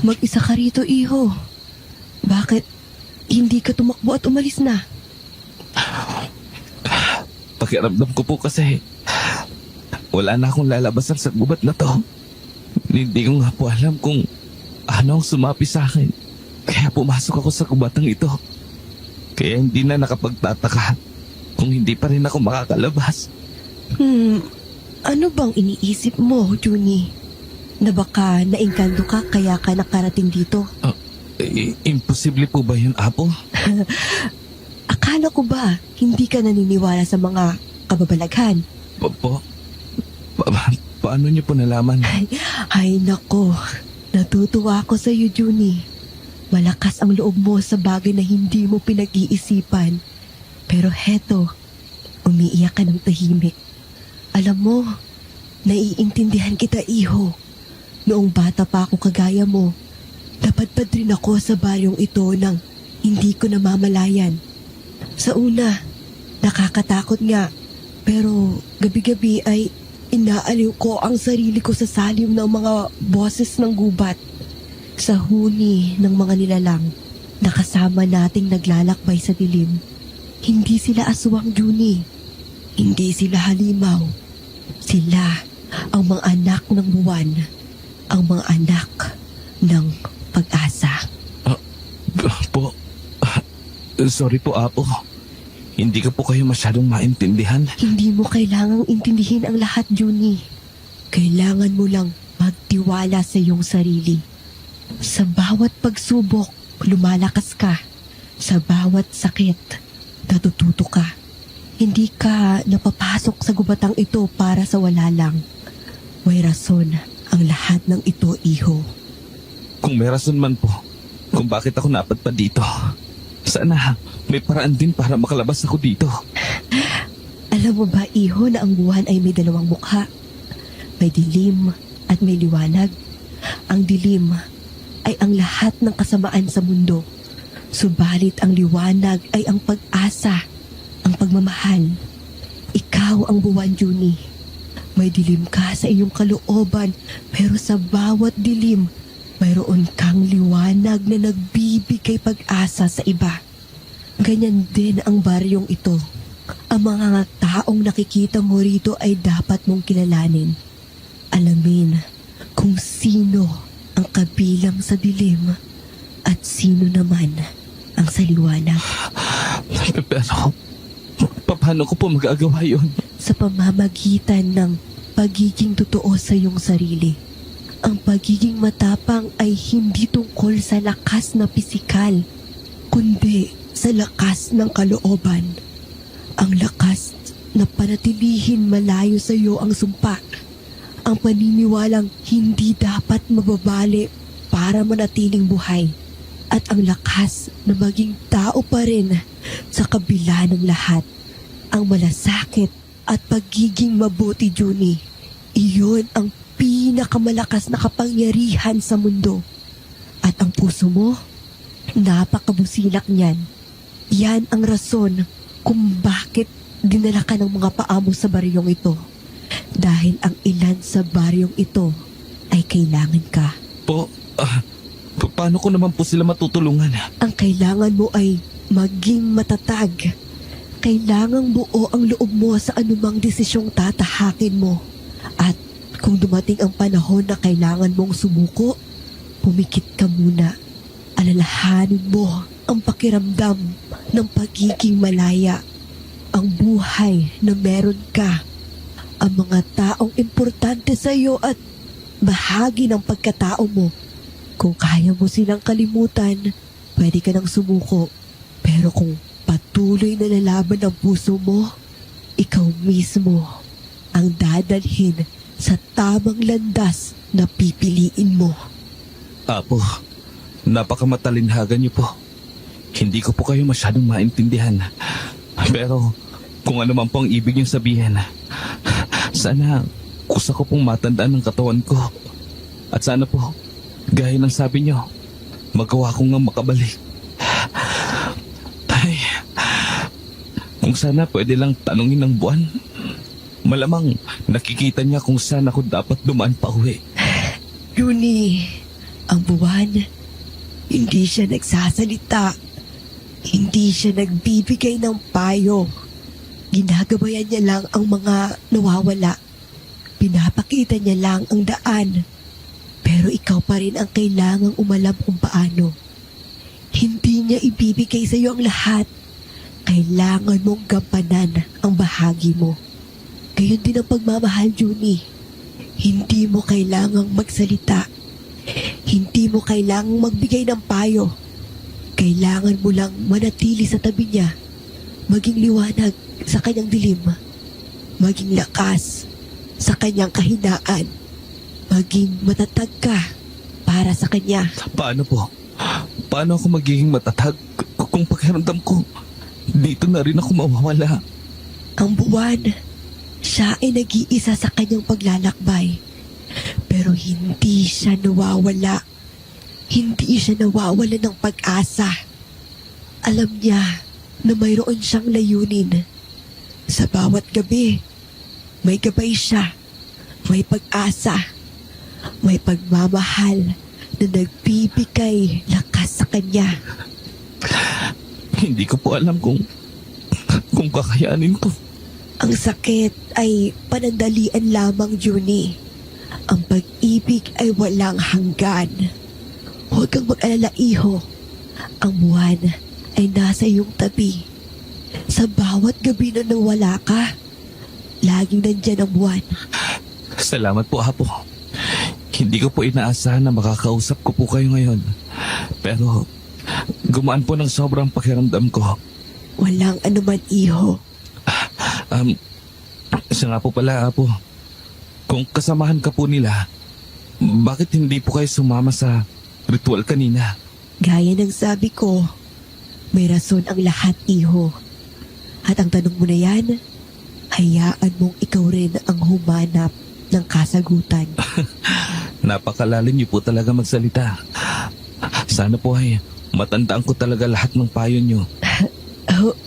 mag-isa ka rito, iho. Bakit hindi ka tumakbo at umalis na? Pakiramdam ko po kasi wala na akong lalabasan sa gubat na to. Hindi ko nga po alam kung ano ang sumapi sa akin. Kaya pumasok ako sa gubatang ito. Kaya hindi na nakapagtataka kung hindi pa rin ako makakalabas. Ano bang iniisip mo, Junie? Na baka naengkanto ka kaya ka nakarating dito? Imposible po ba yun, Apo? Akala ko ba hindi ka naniniwala sa mga kababalaghan? Po? Paano niyo po nalaman? Ay nako, natutuwa ako sa iyo, Junie. Malakas ang loob mo sa bagay na hindi mo pinag-iisipan. Pero heto, umiiyak ka ng tahimik. Alam mo, naiintindihan kita, iho. Noong bata pa ako kagaya mo, napadpad rin ako sa baryong ito nang hindi ko namamalayan. Sa una, nakakatakot nga, pero gabi-gabi ay inaaliw ko ang sarili ko sa salim ng mga boses ng gubat. Sa huni ng mga nilalang, nakasama nating naglalakbay sa dilim. Hindi sila aswang, Junie. Hindi sila halimaw. Sila ang mga anak ng buwan. Ang mga anak ng pag-asa. Po? Sorry po, Apo. Hindi ko po kayo masyadong maintindihan. Hindi mo kailangang intindihin ang lahat, Junie. Kailangan mo lang magtiwala sa iyong sarili. Sa bawat pagsubok, lumalakas ka. Sa bawat sakit, natututo ka. Hindi ka napapasok sa gubatang ito para sa wala lang. May rason ang lahat ng ito, iho. Kung may rason man po, kung bakit ako napadpad dito, sana may paraan din para makalabas ako dito. Alam mo ba, iho, na ang buwan ay may dalawang mukha? May dilim at may liwanag. Ang dilim ay ang lahat ng kasamaan sa mundo. Subalit ang liwanag ay ang pag-asa, ang pagmamahal. Ikaw ang buwan, Junie. May dilim ka sa iyong kalooban, pero sa bawat dilim, mayroon kang liwanag na nagbibigay pag-asa sa iba. Ganyan din ang baryong ito. Ang mga taong nakikita mo rito ay dapat mong kilalanin. Alamin kung sino ang kabilang sa dilim at sino naman ang sa liwanag. Pero, paano ko po magagawa yun? Sa pamamagitan ng pagiging totoo sa iyong sarili. Ang pagiging matapang ay hindi tungkol sa lakas na pisikal, kundi sa lakas ng kalooban. Ang lakas na panatilihin malayo sa iyo ang sumpa. Ang paniniwalang hindi dapat mababali para manatiling buhay. At ang lakas na maging tao pa rin sa kabila ng lahat. Ang malasakit at pagiging mabuti, Junie. Iyon ang pinakamalakas na kapangyarihan sa mundo. At ang puso mo, napakabusilak niyan. Yan ang rason kung bakit dinala ka ng mga paamo sa baryong ito. Dahil ang ilan sa baryong ito ay kailangan ka. Paano ko naman po sila matutulungan? Ang kailangan mo ay maging matatag. Kailangang buo ang loob mo sa anumang desisyong tatahakin mo. At kung dumating ang panahon na kailangan mong sumuko, pumikit ka muna. Alalahanin mo ang pakiramdam ng pagiging malaya. Ang buhay na meron ka. Ang mga taong importante sa iyo at bahagi ng pagkatao mo. Kung kaya mo silang kalimutan, pwede ka nang sumuko. Pero kung patuloy na lalaban ang puso mo, ikaw mismo ang dadalhin sa tamang landas na pipiliin mo. Apo, napakamatalinhagan niyo po. Hindi ko po kayo masyadong maintindihan. Pero kung ano man po ang ibig niyong sabihin, sana kusa ko pong matandaan ng katawan ko. At sana po, gaya ng sabi niyo, magawa ko nga makabalik. Ay, kung sana pwede lang tanungin ng buwan. Malamang nakikita niya kung saan ako dapat dumaan pa uwi. Junie, ang buwan, hindi siya nagsasalita. Hindi siya nagbibigay ng payo. Ginagabayan niya lang ang mga nawawala. Pinapakita niya lang ang daan. Pero ikaw pa rin ang kailangang umalam kung paano. Hindi niya ibibigay sa iyo ang lahat. Kailangan mong gampanan ang bahagi mo. Gayon din ang pagmamahal, Junie. Hindi mo kailangang magsalita. Hindi mo kailangang magbigay ng payo. Kailangan mo lang manatili sa tabi niya. Maging liwanag sa kanyang dilim. Maging lakas sa kanyang kahinaan. Maging matatag ka para sa kanya. Paano po? Paano ako magiging matatag kung pakiramdam ko dito na rin ako mawawala? Ang buwan, siya ay nag-iisa sa kanyang paglalakbay. Pero hindi siya nawawala. Hindi siya nawawala ng pag-asa. Alam niya na mayroon siyang layunin. Sa bawat gabi, may gabay siya. May pag-asa. May pagmamahal na nagbibigay lakas sa kanya. Hindi ko po alam kung kakayanin ko. Ang sakit ay panandalian lamang, Junie. Ang pag-ibig ay walang hanggan. Huwag kang mag-alala, iho. Ang buwan ay nasa iyong tabi. Sa bawat gabi na nawala ka, laging nandyan ang buwan. Salamat po, Apo. Hindi ko po inaasahan na makakausap ko po kayo ngayon. Pero gumaan po ng sobrang pakiramdam ko. Walang anuman, iho. Siya nga po pala, Apo. Kung kasamahan ka po nila, bakit hindi po kayo sumama sa ritual kanina? Gaya ng sabi ko, may rason ang lahat, iho. At ang tanong mo na yan, hayaan mong ikaw rin ang humanap ng kasagutan. Napakalalim niyo po talaga magsalita. Sana po ay matandaan ko talaga lahat ng payo niyo.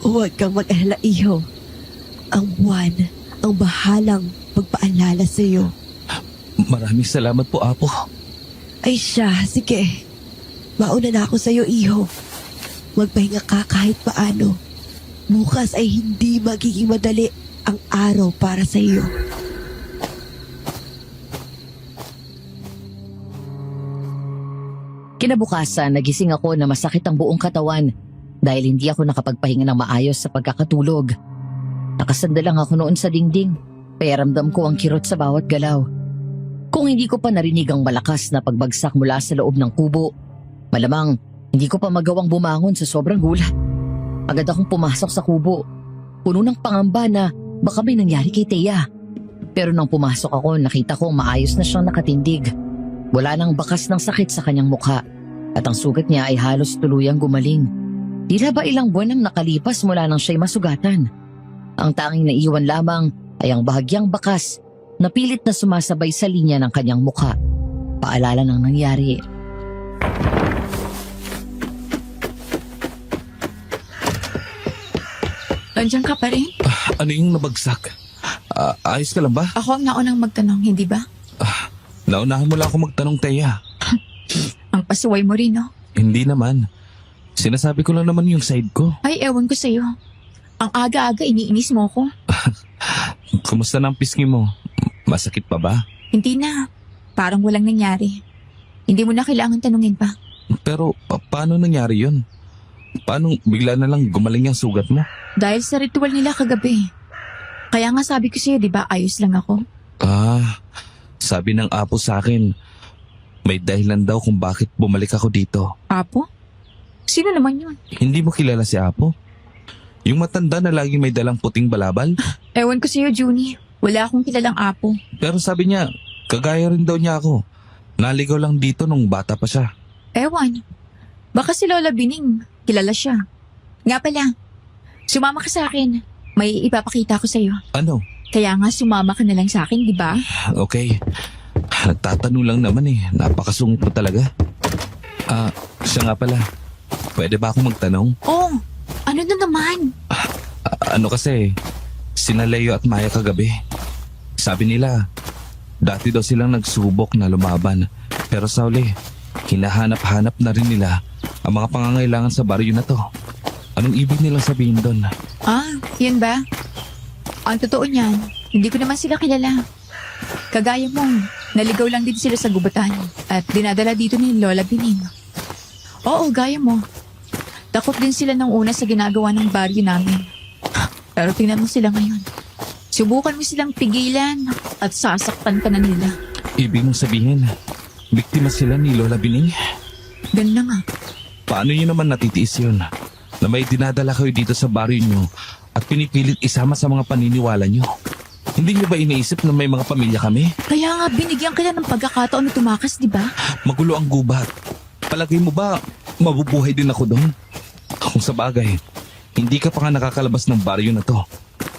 Huwag kang mag-alala, iho. Ang buwan ang bahalang magpaalala sa iyo. Maraming salamat po, Apo. Ay siya, sige. Mauna na ako sa iyo, iho. Magpahinga ka kahit paano. Bukas ay hindi magiging madali ang araw para sa iyo. Kinabukasan, nagising ako na masakit ang buong katawan dahil hindi ako nakapagpahinga ng maayos sa pagkakatulog. Nakasanda lang ako noon sa dingding, kaya ramdam ko ang kirot sa bawat galaw. Kung hindi ko pa narinig ang malakas na pagbagsak mula sa loob ng kubo, malamang hindi ko pa magawang bumangon sa sobrang gulat. Agad akong pumasok sa kubo, puno ng pangamba na baka may nangyari kay Thea. Pero nang pumasok ako, nakita ko maayos na siyang nakatindig. Wala nang bakas ng sakit sa kanyang mukha at ang sugat niya ay halos tuluyang gumaling. Tila ba ilang buwan ang nakalipas mula nang siya'y masugatan. Ang tanging naiwan lamang ay ang bahagyang bakas na pilit na sumasabay sa linya ng kanyang mukha. Paalala ng nangyari. Nandiyan ka pa rin? Ano yung nabagsak? Ayos ka lang ba? Ako ang naunang magtanong, hindi ba? Naunahan mo lang ako magtanong, Thea. Ang pasuway mo rin, no? Hindi naman. Sinasabi ko lang naman yung side ko. Ay, ewan ko sa'yo. Ang aga-aga iniinis mo ko. Kumusta na ang pisngi mo? Masakit pa ba? Hindi na. Parang walang nangyari. Hindi mo na kailangan tanungin pa. Pero paano nangyari yun? Paano bigla na lang gumaling ang sugat mo? Dahil sa ritual nila kagabi. Kaya nga sabi ko sa'yo, di ba, ayos lang ako. Sabi ng apo sa akin, may dahilan daw kung bakit bumalik ako dito. Apo? Sino naman yun? Hindi mo kilala si Apo? Yung matanda na lagi may dalang puting balabal? Ewan ko sa'yo, Junie. Wala akong kilalang apo. Pero sabi niya, kagaya rin daw niya ako. Naligaw lang dito nung bata pa siya. Ewan. Baka si Lola Bining. Kilala siya. Nga pala, sumama ka sa akin. May ipapakita ko sa'yo. Ano? Kaya nga sumama ka na lang sa akin, di ba? Okay. Nagtatanong lang naman eh. Napakasungit mo talaga. Siya nga pala. Pwede ba ako magtanong? Oh, ano na naman? Ano kasi, sina Leo at Maya kagabi. Sabi nila, dati daw silang nagsubok na lumaban. Pero sa uli, hinahanap-hanap na rin nila ang mga pangangailangan sa baryo na to. Anong ibig nilang sabihin doon? Yun ba? Ang totoo niyan, hindi ko naman sila kilala. Kagaya mong, naligaw lang din sila sa gubatan at dinadala dito ni Lola Bining. Oo, gaya mo. Takot din sila nung una sa ginagawa ng baryo namin. Pero tingnan mo sila ngayon. Subukan mo silang pigilan at sasaktan ka na nila. Ibig mong sabihin, biktima sila ni Lola Bining? Ganun na nga. Paano nyo naman natitiis yun? Na may dinadala kayo dito sa baryo nyo at pinipilit isama sa mga paniniwala nyo. Hindi nyo ba iniisip na may mga pamilya kami? Kaya nga binigyan ka ng pagkakataon na tumakas, di ba? Magulo ang gubat. Palagay mo ba mabubuhay din ako doon? Kung sa bagay, hindi ka pa nga nakakalabas ng baryo na to.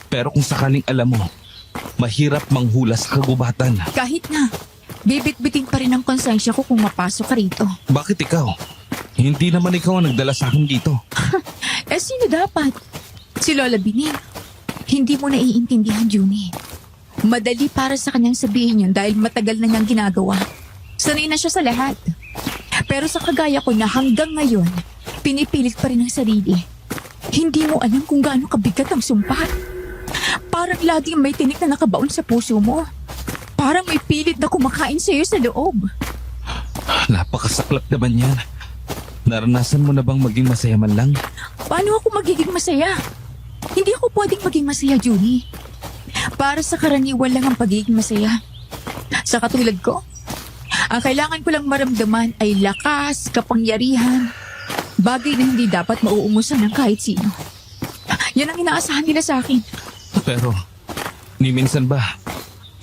Pero kung sakaling alam mo, mahirap manghula sa kagubatan. Kahit na, bibit-biting pa rin ang konsensya ko kung mapasok ka rito. Bakit ikaw? Hindi naman ikaw ang nagdala sa akin dito. Sino dapat? Si Lola Bining. Hindi mo naiintindihan, Junie. Madali para sa kanyang sabihin yun dahil matagal na niyang ginagawa. Sanay na siya sa lahat. Pero sa kagaya ko na hanggang ngayon, pinipilit pa rin ang sarili. Hindi mo alam kung gaano kabigat ang sumpa. Parang laging may tinik na nakabaon sa puso mo. Parang may pilit na kumakain sa'yo sa loob. Napakasaklap naman yan. Naranasan mo na bang maging masaya man lang? Paano ako magiging masaya? Hindi ako pwedeng maging masaya, Junie. Para sa karaniwan lang ang pagiging masaya. Sa katulad ko, ang kailangan ko lang maramdaman ay lakas, kapangyarihan, bagay na hindi dapat mauungusan ng kahit sino. Yan ang inaasahan nila sa akin. Pero, ni minsan ba,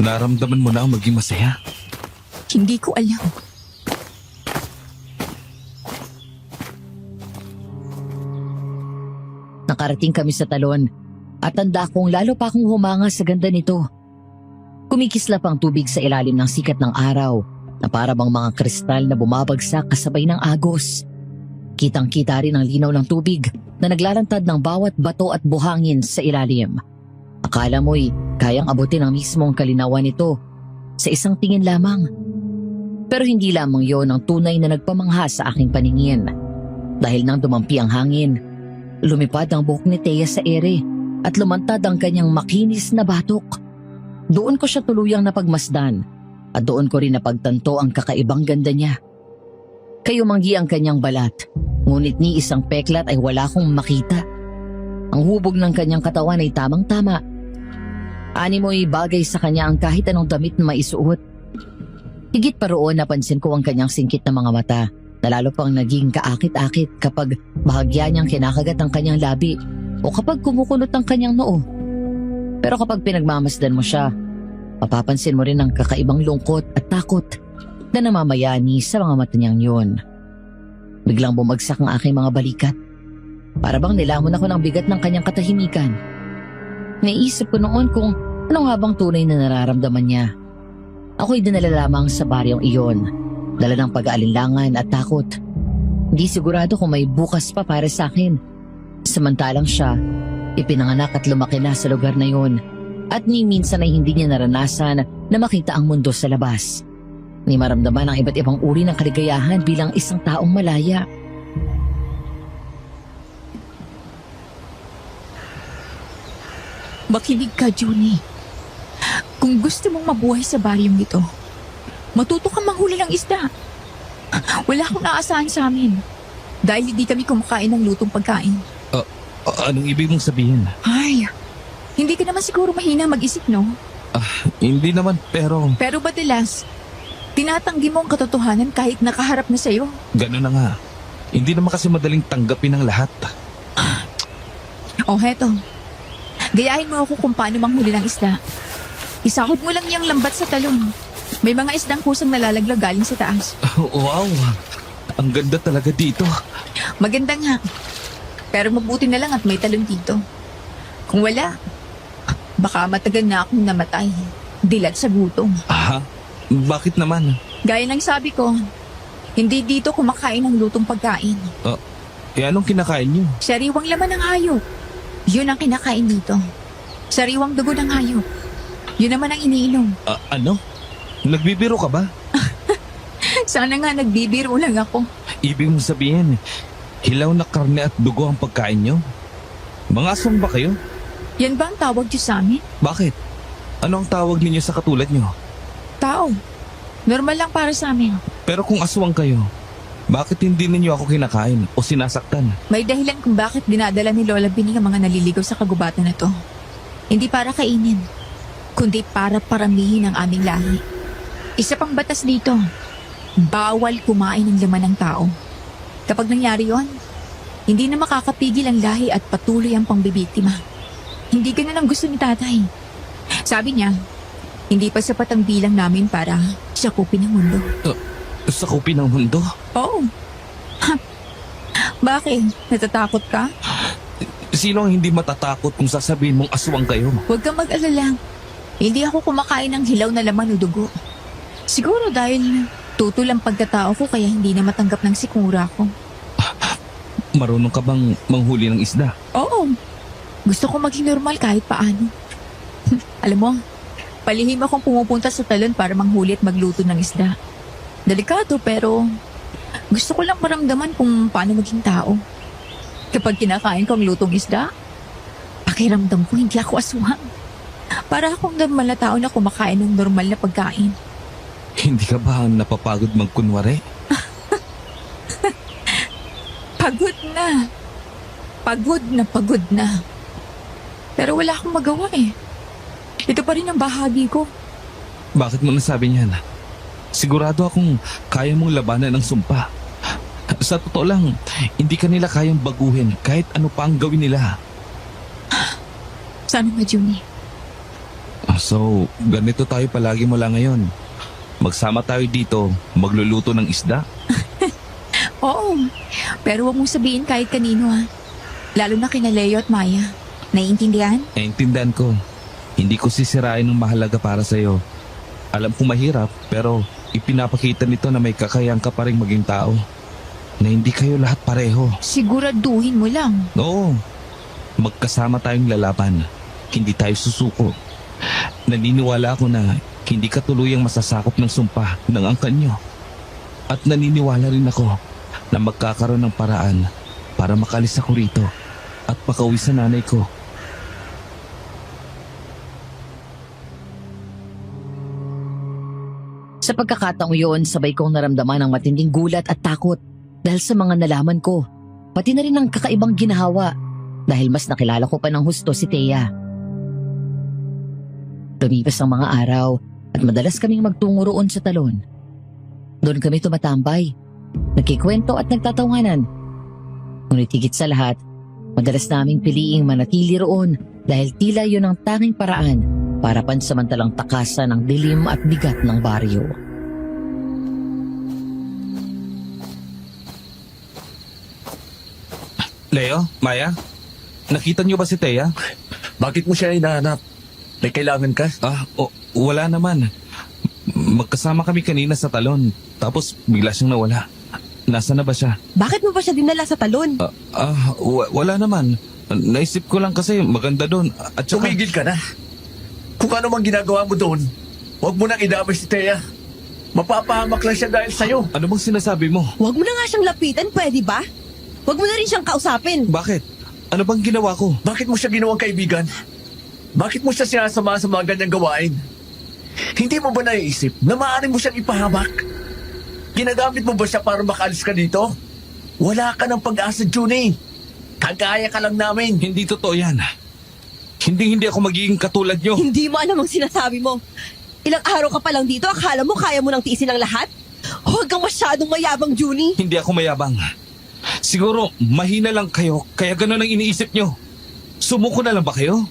naramdaman mo na ang maging masaya? Hindi ko alam. Nakarating kami sa talon at tanda kong lalo pa akong humanga sa ganda nito. Kumikislap ang tubig sa ilalim ng sikat ng araw na para bang mga kristal na bumabagsak kasabay ng agos. Kitang-kita rin ang linaw ng tubig na naglalantad ng bawat bato at buhangin sa ilalim. Akala mo'y kayang abutin ang mismong kalinawan nito sa isang tingin lamang. Pero hindi lamang yon ang tunay na nagpamangha sa aking paningin. Dahil nang dumampi ang hangin, lumipad ang buhok ni Thea sa ere at lumantad ang kanyang makinis na batok. Doon ko siya tuluyang napagmasdan at doon ko rin napagtanto ang kakaibang ganda niya. Kayumanggi ang kanyang balat, ngunit ni isang peklat ay wala akong makita. Ang hubog ng kanyang katawan ay tamang-tama. Animo'y bagay sa kanya ang kahit anong damit na maisuot. Higit pa roon napansin ko ang kanyang singkit na mga mata na lalo pang naging kaakit-akit kapag bahagya niyang kinakagat ang kanyang labi o kapag kumukulot ang kanyang noo. Pero kapag pinagmamasdan mo siya, mapapansin mo rin ang kakaibang lungkot at takot na namamayani sa mga mata niyang yun. Biglang bumagsak ang aking mga balikat. Para bang nilamon ako ng bigat ng kanyang katahimikan. Naisip ko noon kung ano nga bang tunay na nararamdaman niya. Ako'y dinala lamang sa baryong iyon, dala ng pag-aalinlangan at takot. Hindi sigurado kung may bukas pa para sa akin. Samantalang siya, ipinanganak at lumaki na sa lugar na yun at ni minsan ay hindi niya naranasan na makita ang mundo sa labas. Ni maramdaman ang iba't ibang uri ng kaligayahan bilang isang taong malaya. Makinig ka, Junie. Kung gusto mong mabuhay sa baryong ito, matuto kang manghuli ng isda. Wala akong naasahan sa amin. Dahil hindi kami kumakain ng lutong pagkain. Anong ibig mong sabihin? Ay, hindi ka naman siguro mahina mag-isip, no? Hindi naman, pero Pero madalas, tinatanggi mo ang katotohanan kahit nakaharap na sa'yo. gano'n na nga. Hindi naman kasi madaling tanggapin ang lahat. O heto, gayahin mo ako kung paano manghuli ng isda. Isahod mo lang yung lambat sa talon. May mga isdang kusang nalalaglag galing sa taas. Wow, ang ganda talaga dito. Maganda nga. Pero mabuti na lang at may talon dito. Kung wala, baka matagal na akong namatay. Dilat sa gutom. Bakit naman? Gaya ng sabi ko, hindi dito kumakain ng lutong pagkain. Anong kinakain niyo? Sariwang laman ng hayop. Yun ang kinakain dito. Sariwang dugo ng hayop. Yun naman ang iniinom. Ano? Nagbibiro ka ba? Sana nga nagbibiro lang ako. Ibig mong sabihin, hilaw na karne at dugo ang pagkain niyo? Mga aswang ba kayo? Yan ba ang tawag niyo sa amin? Bakit? Ano ang tawag ninyo sa katulad niyo? Tao. Normal lang para sa amin. Pero kung aswang kayo, bakit hindi ninyo ako kinakain o sinasaktan? May dahilan kung bakit dinadala ni Lola Bining ang mga naliligaw sa kagubatan na to. Hindi para kainin, kundi para paramihin ang aming lahi. Isa pang batas dito, bawal kumain ng laman ng tao. Kapag nangyari yon, hindi na makakapigil ang lahi at patuloy ang pangbibiktima. Hindi ganun ang gusto ni tatay. Sabi niya, hindi pa sapat ang bilang namin para sakupin ang mundo. Sakupin ang mundo? Oo. Bakit? Natatakot ka? Sino ang hindi matatakot kung sasabihin mong aswang kayo? Huwag kang mag-alala. Hindi ako kumakain ng hilaw na laman o dugo. Siguro dahil tutol ang pagkatao ko kaya hindi na matanggap ng sikmura ko. Marunong ka bang manghuli ng isda? Oo. Gusto ko maging normal kahit paano. Alam mo, palihim akong pumupunta sa talon para manghuli at magluto ng isda. Delikado pero gusto ko lang maramdaman kung paano maging tao. Kapag kinakain ko ang lutong isda, pakiramdam ko hindi ako aswang. Para akong normal na tao na kumakain ng normal na pagkain. Hindi ka ba napapagod magkunwari? Pagod na. Pagod na pagod na. Pero wala akong magawa eh. Ito pa rin ang bahagi ko. Bakit mo nasabi niyan? Sigurado akong kaya mong labanan ng sumpa. Sa totoo lang, hindi ka nila kayang baguhin kahit ano pa ang gawin nila. Sana nga, Junie. So, ganito tayo palagi mula ngayon. Magsama tayo dito, magluluto ng isda. Oo, pero huwag mong sabihin kahit kanino ha. Lalo na kina Leo at Maya. Naiintindihan? Naintindihan ko. Hindi ko sisirain ng mahalaga para sa'yo. Alam kong mahirap, pero ipinapakita nito na may kakayang ka pa rin maging tao. Na hindi kayo lahat pareho. Siguraduhin mo lang. Oo, magkasama tayong lalaban. Hindi tayo susuko. Naniniwala ako na hindi ka tuluyang masasakop ng sumpa ng angkan nyo. At naniniwala rin ako na magkakaroon ng paraan para makalis ako rito at makauwi sa nanay ko. Sa pagkakataong yun, sabay kong naramdaman ang matinding gulat at takot dahil sa mga nalaman ko, pati na rin ang kakaibang ginahawa dahil mas nakilala ko pa ng husto si Thea. Tumipas ang mga araw at madalas kaming magtungo roon sa talon Doon kami tumatambay, nagkikwento at nagtatawanan. Ngunit higit sa lahat, madalas naming piliing manatili roon dahil tila yun ang tanging paraan para pansamantalang takasan ang dilim at bigat ng baryo. Leo, Maya, nakita niyo ba si Thea? Bakit mo siya hinahanap? May kailangan ka? Wala naman. Magkasama kami kanina sa talon, tapos bigla siyang nawala. Nasaan na ba siya? Bakit mo ba siya dinala sa talon? Wala naman. Naisip ko lang kasi maganda doon. At saka, Tumigil ka na. Kung ano mang ginagawa mo doon, huwag mo nang idamay si Thea. Mapapahamak lang siya dahil sa'yo. ano bang sinasabi mo? Huwag mo na nga siyang lapitan, pwede ba? Huwag mo na rin siyang kausapin. Bakit? Ano bang ginawa ko? Bakit mo siya ginawang kaibigan? Bakit mo siya sinasama sa mga ganyang gawain? Hindi mo ba naiisip na maaari mo siyang ipahamak? Ginagamit mo ba siya para makaalis ka dito? Wala ka ng pag-asa, Junie. Kagaya ka lang namin. Hindi totoo yan. Hindi ako magiging katulad nyo. Hindi mo alam ang sinasabi mo. Ilang araw ka pa lang dito, akala mo kaya mo nang tiisin ang lahat? Huwag kang masyadong mayabang, Junie. Hindi ako mayabang. Siguro, mahina lang kayo, kaya ganun ang iniisip nyo. Sumuko na lang ba kayo?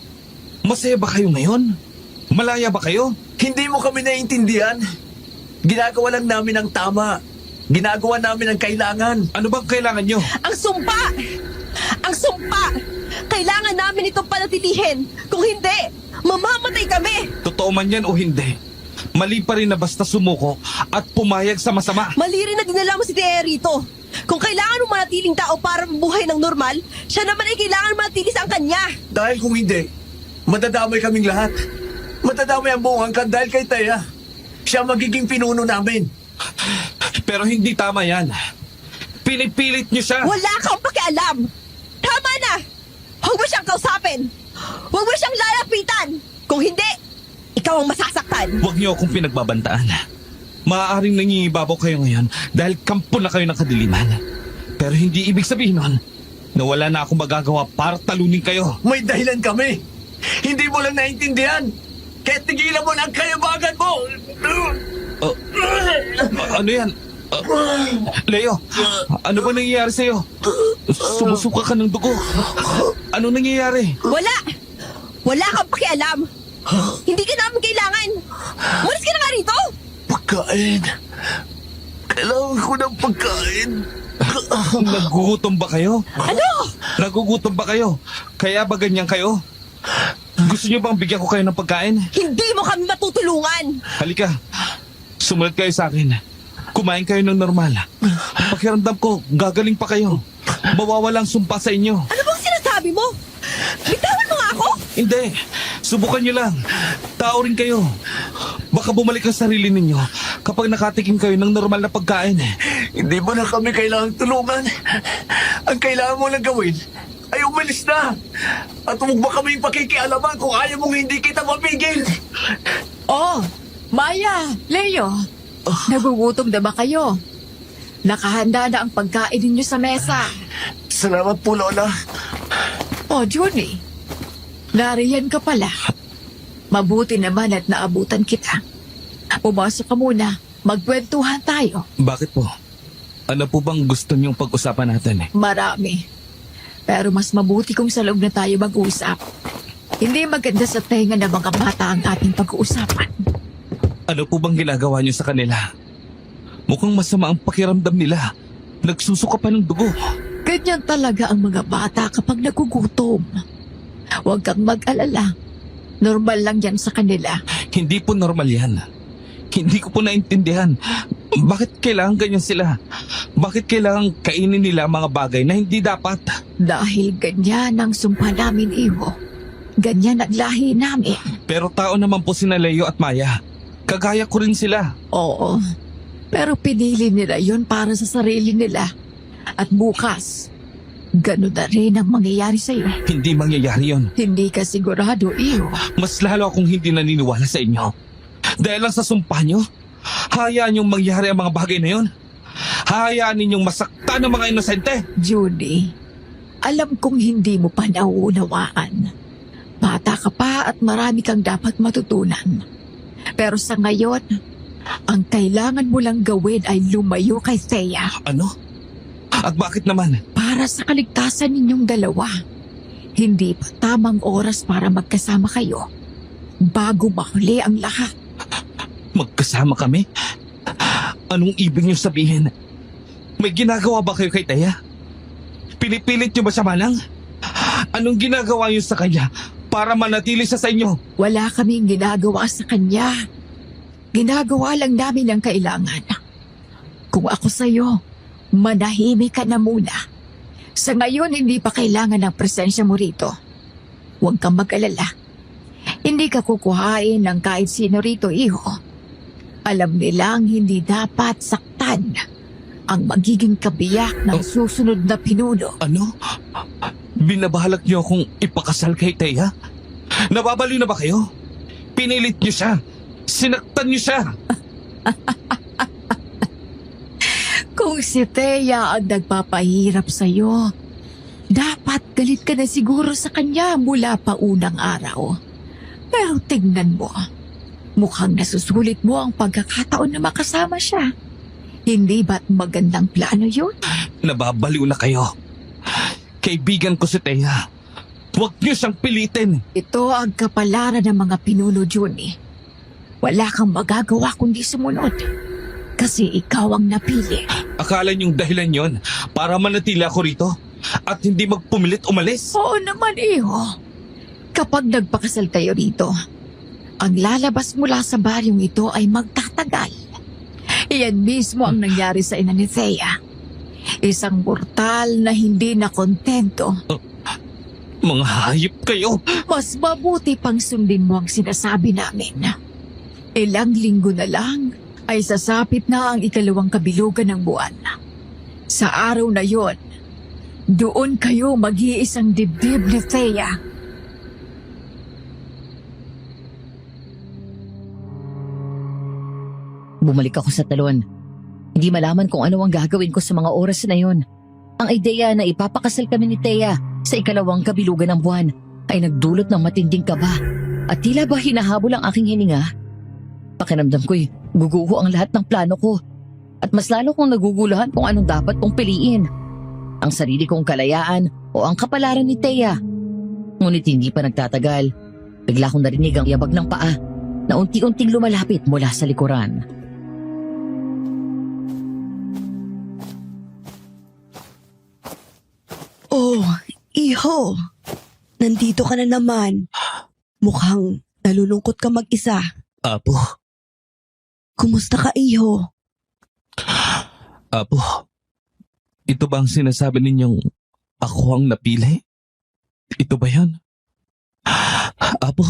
Masaya ba kayo ngayon? Malaya ba kayo? Hindi mo kami naiintindihan. Ginagawa lang namin ang tama. Ginagawa namin ang kailangan. Ano bang kailangan nyo? Ang sumpa! Ang sumpa! Kailangan namin itong panatilihin. Kung hindi, mamamatay kami. Totoo man yan o hindi, mali pa rin na basta sumuko at pumayag sa masama. Mali rin na dinala mo si Thea rito. Kung kailangan mo manatiling tao para mabuhay ng normal, siya naman ay kailangan manatili sa kanya. Dahil kung hindi, madadamay kaming lahat. Madadamay ang buong angkan dahil kay Thea. Siya magiging pinuno namin. Pero hindi tama yan. Pinipilit nyo siya. Wala kang pakialam. Tama na. Huwag mo siyang kausapin. Huwag mo siyang lalapitan. Kung hindi, ikaw ang masasaktan. Huwag niyo akong pinagbabantaan. Maaaring nangingibabaw kayo ngayon dahil kampo na kayo ng kadiliman. Pero hindi ibig sabihin nun na wala na akong magagawa para talunin kayo. May dahilan kami. Hindi mo lang naintindihan. Kaya tigilan mo na ang kayabangan mo. Ano yan? Leo, ano ba nangyayari sa'yo? Sumusuka ka ng dugo. Ano nangyayari? Wala. Wala kang pakialam. Hindi ka namin kailangan. Umalis ka na nga rito. Pagkain. Kailangan ko ng pagkain. Nagugutom ba kayo? Ano? Nagugutom ba kayo? Kaya ba ganyan kayo? Gusto niyo bang bigyan ko kayo ng pagkain? Hindi mo kami matutulungan. Halika, sumunod kayo sa akin. Kumain kayo ng normal. Pakiramdam ko, gagaling pa kayo. Mawawalang sumpa sa inyo. Ano bang sinasabi mo? Bitawan mo nga ako. Hindi, subukan nyo lang. Tao rin kayo. Baka bumalik ang sarili ninyo kapag nakatikim kayo ng normal na pagkain. Hindi mo na kami kailangang tulungan. Ang kailangan mo lang gawin ay umalis na. At huwag ba kaming pakikialaman kung ayaw mong hindi kita mapigil. Oh, Maya, Leo, nagugutom na ba kayo? Nakahanda na ang pagkain ninyo sa mesa. Salamat po, Lola. Oh, Junie, nariyan ka pala. Mabuti naman at naabutan kita. Pumasok ka muna, magkwentuhan tayo. Bakit po? Ano po bang gusto niyong pag-usapan natin? Marami. Pero mas mabuti kung sa loob na tayo mag-uusap. Hindi maganda sa tenga ng mga bata ang ating pag-uusapan. Ano po bang ginagawa niyo sa kanila? Mukhang masama ang pakiramdam nila. Nagsusuka pa ng dugo. Ganyan talaga ang mga bata kapag nagugutom. Huwag kang mag-alala. Normal lang yan sa kanila. Hindi po normal yan. Hindi ko po naintindihan. Bakit kailangan ganyan sila? Bakit kailangan kainin nila mga bagay na hindi dapat? Dahil ganyan ang sumpa namin, Iho. Ganyan ang lahi namin. Pero tao naman po sina Leo at Maya. Kagaya ko rin sila. Oo. Pero pinili nila yon para sa sarili nila. At bukas, ganun na rin ang mangyayari sa'yo. Hindi mangyayari yon. Hindi ka sigurado, Iho. Mas lalo akong hindi naniniwala sa inyo. Dahil lang sa sumpa nyo, hayaan niyong mangyari ang mga bagay na yon. Hayaan ninyong masaktan ang mga inosente. Judy, alam kong hindi mo pa nauunawaan. Bata ka pa at marami kang dapat matutunan. Pero sa ngayon, Ang kailangan mo lang gawin ay lumayo kay Thea Ano? At bakit naman? para sa kaligtasan ninyong dalawa. Hindi pa tamang oras para magkasama kayo bago mahuli ang lahat. Magkasama kami? Anong ibig niyo sabihin? May ginagawa ba kayo kay Thea? Pinipilit niyo ba siya manang? Anong ginagawa niyo sa kanya para manatili siya sa inyo? Wala kaming ginagawa sa kanya. Ginagawa lang namin ang kailangan. Kung ako sa'yo, manahimik ka na muna. Sa ngayon, hindi pa kailangan ng presensya mo rito. Huwag kang mag-alala. Hindi ka kukuhain ng kahit sino rito, iho. Alam nilang hindi dapat saktan ang magiging kabiyak ng susunod na pinuno. Ano? Binabalak niyo akong ipakasal kay Thea? Nababaliw na ba kayo? Pinilit niyo siya. Sinaktan niyo siya. Kung si Thea ang nagpapahirap sa'yo, dapat galit ka na siguro sa kanya mula pa unang araw. Pero tingnan mo, mukhang nasusulit mo ang pagkakataon na makasama siya. Hindi ba't magandang plano yun? Nababaliw na kayo. Kaibigan ko si Thea. Huwag niyo siyang pilitin. Ito ang kapalaran ng mga pinuno, Juni. Wala kang magagawa kundi sumunod. Kasi ikaw ang napili. Akala niyong dahilan yon para manatili ako rito at hindi magpumilit umalis? Oo naman, iho. Kapag nagpakasal kayo rito, ang lalabas mula sa baryong ito ay magtatagal. Iyan mismo ang nangyari sa ina ni Thea. Isang mortal na hindi na kontento. Mga hayop kayo. Mas mabuti pang sundin mo ang sinasabi namin. Ilang linggo na lang ay sasapit na ang ikalawang kabilugan ng buwan. Sa araw na yon, doon kayo mag-iisang dibdib ni Thea. Bumalik ako sa talon. Hindi malaman kung ano ang gagawin ko sa mga oras na yon. Ang ideya na ipapakasal kami ni Thea sa ikalawang kabilugan ng buwan ay nagdulot ng matinding kaba at tila ba hinahabol ang aking hininga. Pakiramdam ko'y guguho ang lahat ng plano ko at mas lalo kong naguguluhan kung anong dapat kong piliin. Ang sarili kong kalayaan o ang kapalaran ni Thea. Ngunit hindi pa nagtatagal. Bigla kong narinig ang yabag ng paa na unti-unting lumalapit mula sa likuran. Oh, iho. Nandito ka na naman. Mukhang nalulungkot ka mag-isa. Apo, Kumusta ka, iho? Apo, ito ba ang sinasabi ninyong ako ang napili? Ito ba yan? Apo,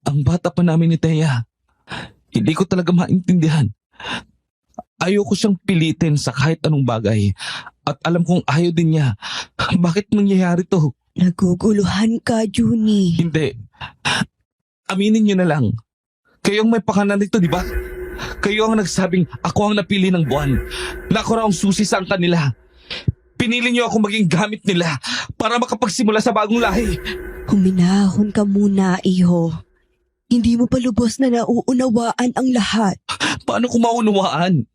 ang bata pa namin ni Thea. Hindi ko talaga maintindihan. Ayoko siyang pilitin sa kahit anong bagay. At alam kong ayaw din niya. Bakit nangyayari to? Naguguluhan ka, Juni. Hindi. Aminin niyo na lang. Kayo ang may pakanan nito, di ba? Kayo ang nagsabing ako ang napili ng buwan. Na ako raw ang susi sa kanila. Pinili niyo ako maging gamit nila para makapagsimula sa bagong lahi. Huminahon ka muna, iho. Hindi mo pa lubos na nauunawaan ang lahat. Paano ko maunawaan?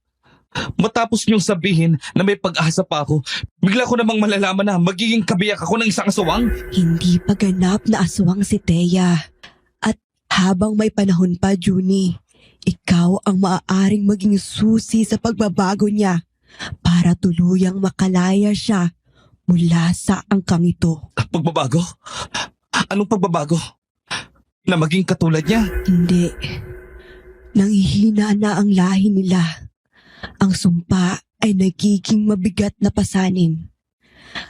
Matapos niyong sabihin na may pag-asa pa ako, bigla ko namang malalaman na magiging kabiyak ako ng isang aswang. Hindi pa ganap na aswang si Thea. At habang may panahon pa, Juni, ikaw ang maaaring maging susi sa pagbabago niya para tuluyang makalaya siya mula sa angkang ito. Pagbabago? Anong pagbabago? Na maging katulad niya? Hindi. Nanghihina na ang lahi nila. Ang sumpa ay nagiging mabigat na pasanin.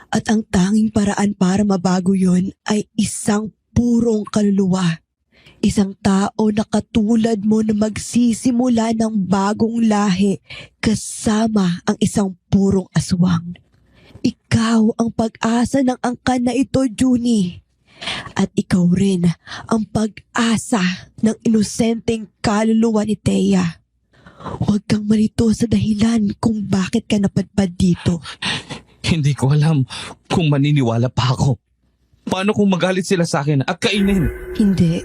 At ang tanging paraan para mabago yon ay isang purong kaluluwa. Isang tao na katulad mo na magsisimula ng bagong lahi kasama ang isang purong aswang. Ikaw ang pag-asa ng angkan na ito, Juni. At ikaw rin ang pag-asa ng inosenteng kaluluwa ni Thea. Huwag kang malito sa dahilan kung bakit ka napadpad dito. Hindi ko alam kung maniniwala pa ako. Paano kung magalit sila sa akin at kainin? Hindi.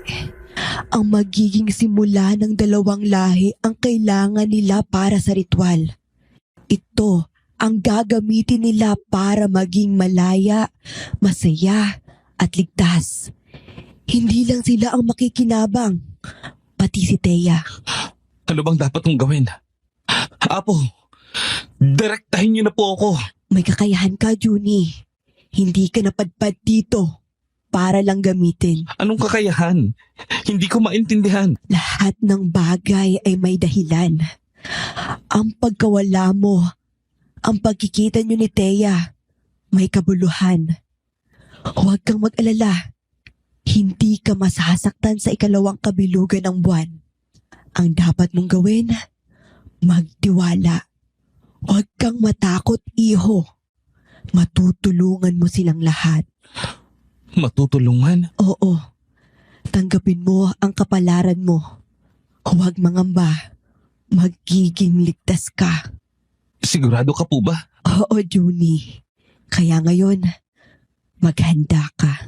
Ang magiging simula ng dalawang lahi ang kailangan nila para sa ritual. Ito ang gagamitin nila para maging malaya, masaya, at ligtas. Hindi lang sila ang makikinabang, pati si Thea. Ano bang dapat kong gawin? Apo, direktahin niyo na po ako. May kakayahan ka, Junie. Hindi ka napadpad dito para lang gamitin. Anong kakayahan? Hindi ko maintindihan. Lahat ng bagay ay may dahilan. Ang pagkawala mo, ang pagkikita niyo ni Thea, may kabuluhan. Huwag kang mag-alala. Hindi ka masasaktan sa ikalawang kabilugan ng buwan. Ang dapat mong gawin, magtiwala. Huwag kang matakot, iho. Matutulungan mo silang lahat. Matutulungan? Oo. Tanggapin mo ang kapalaran mo. Huwag mangamba. Magiging ligtas ka. Sigurado ka po ba? Oo, Junie. Kaya ngayon, maghanda ka.